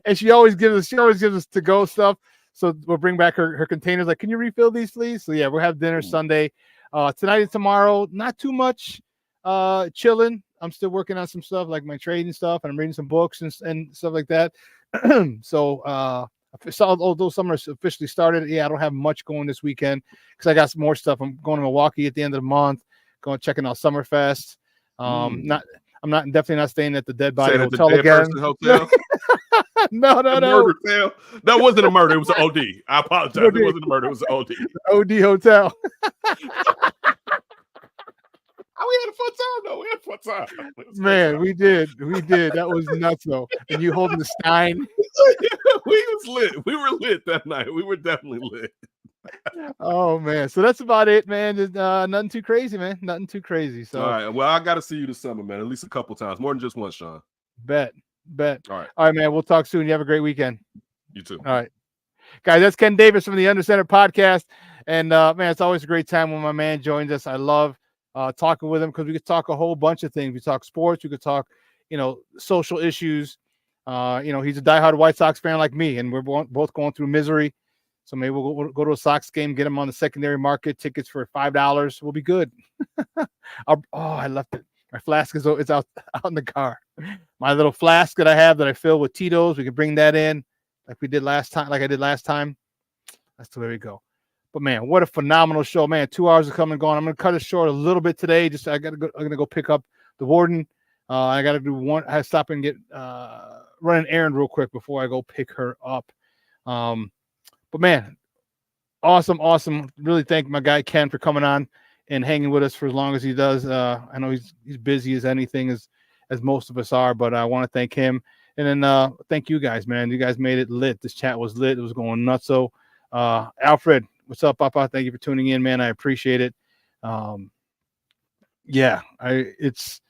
And she always gives us to go stuff. So we'll bring back her containers. Like, "Can you refill these, please?" So yeah, we'll have dinner Sunday. Tonight and tomorrow, not too much. Chilling. I'm still working on some stuff like my trading stuff, and I'm reading some books and stuff like that. So although summer officially started, I don't have much going this weekend because I got some more stuff. I'm going to Milwaukee at the end of the month, checking out Summerfest. I'm definitely not staying at the Dead Body Hotel again. Hotel? No. Murder hotel. That wasn't a murder. It was an OD. I apologize. It wasn't a murder. It was an OD. OD hotel. We had a fun time, though. We had a fun time. Man, we did. That was nuts, though. And you holding the Stein. We was lit. We were lit that night. We were definitely lit. Oh, man. So that's about it, man. Nothing too crazy, man. Nothing too crazy. So all right. Well, I got to see you this summer, man. At least a couple times. More than just once, Shawn. Bet. All right, man. We'll talk soon. You have a great weekend. You too. All right. Guys, that's Ken Davis from the Under Center podcast. And, man, it's always a great time when my man joins us. I love talking with him because we could talk a whole bunch of things. We talk sports. We could talk, social issues. He's a diehard White Sox fan like me, and we're both going through misery. So maybe we'll go to a Sox game, get him on the secondary market, tickets for $5. We'll be good. I left it. My flask is out in the car. My little flask that I have that I fill with Tito's, we can bring that in like I did last time. That's the way we go. But man, what a phenomenal show, man. 2 hours have come and gone. I'm going to cut it short a little bit today. I'm going to go pick up the warden. I got to do one. I stop and run an errand real quick before I go pick her up. But man, awesome. Really thank my guy Ken for coming on and hanging with us for as long as he does. I know he's busy as anything, as most of us are, but I want to thank him. And then thank you guys, man. You guys made it lit. This chat was lit. It was going nuts. So Alfred, what's up, Papa? Thank you for tuning in, man. I appreciate it. It's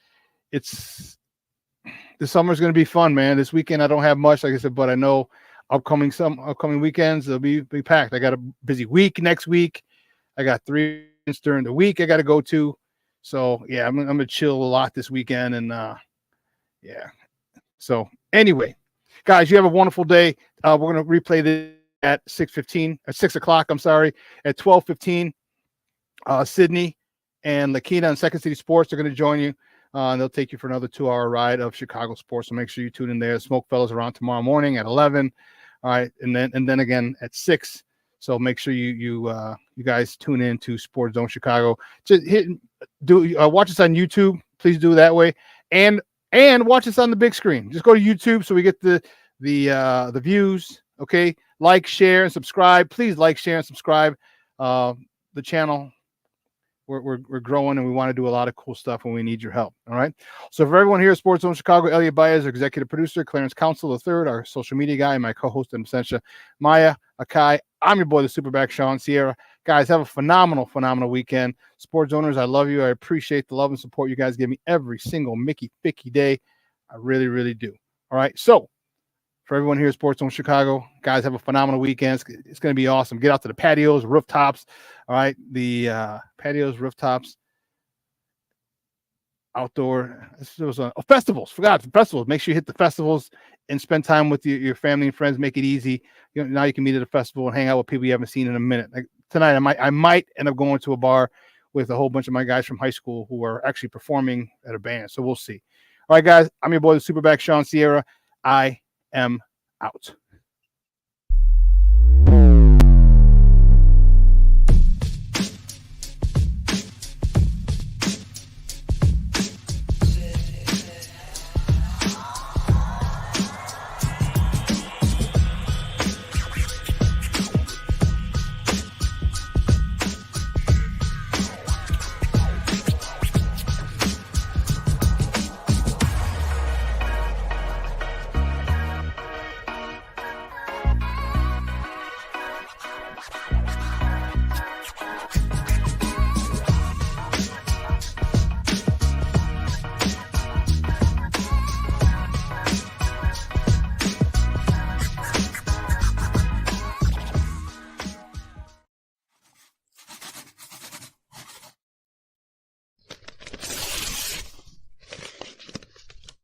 the summer's going to be fun, man. This weekend I don't have much, like I said, but I know upcoming weekends they'll be packed. I got a busy week next week. I got 3 events during the week I got to go to. So yeah, I'm gonna chill a lot this weekend, and So anyway, guys, you have a wonderful day. We're gonna replay this at 6 o'clock. I'm sorry, at 12:15. Sydney and Lakina and Second City Sports are going to join you. And they'll take you for another 2-hour ride of Chicago sports. So make sure you tune in there. Smoke Fellas are on tomorrow morning at 11. All right, and then again at 6. So make sure you guys tune in to Sports Zone Chicago. Just watch us on YouTube. Please do it that way, and watch us on the big screen. Just go to YouTube so we get the views. Okay, like, share, and subscribe. Please like, share, and subscribe. The channel. We're growing, and we want to do a lot of cool stuff, and we need your help. All right. So for everyone here at Sports Zone Chicago, Elliot Baez, our executive producer, Clarence Council III, our social media guy, my co-host in absentia, Maya Akai. I'm your boy, the Superback, Shawn Sierra. Guys, have a phenomenal weekend. Sports owners, I love you. I appreciate the love and support you guys give me every single Mickey Ficky day. I really, really do. All right. So for everyone here at Sports Zone Chicago, guys, have a phenomenal weekend. It's going to be awesome. Get out to the patios, rooftops. All right, the patios, rooftops, outdoor. There was festivals. Forgot festivals. Make sure you hit the festivals and spend time with your family and friends. Make it easy. Now you can meet at a festival and hang out with people you haven't seen in a minute. Like tonight, I might end up going to a bar with a whole bunch of my guys from high school who are actually performing at a band. So we'll see. All right, guys, I'm your boy, the Superback, Shawn Sierra. I am out.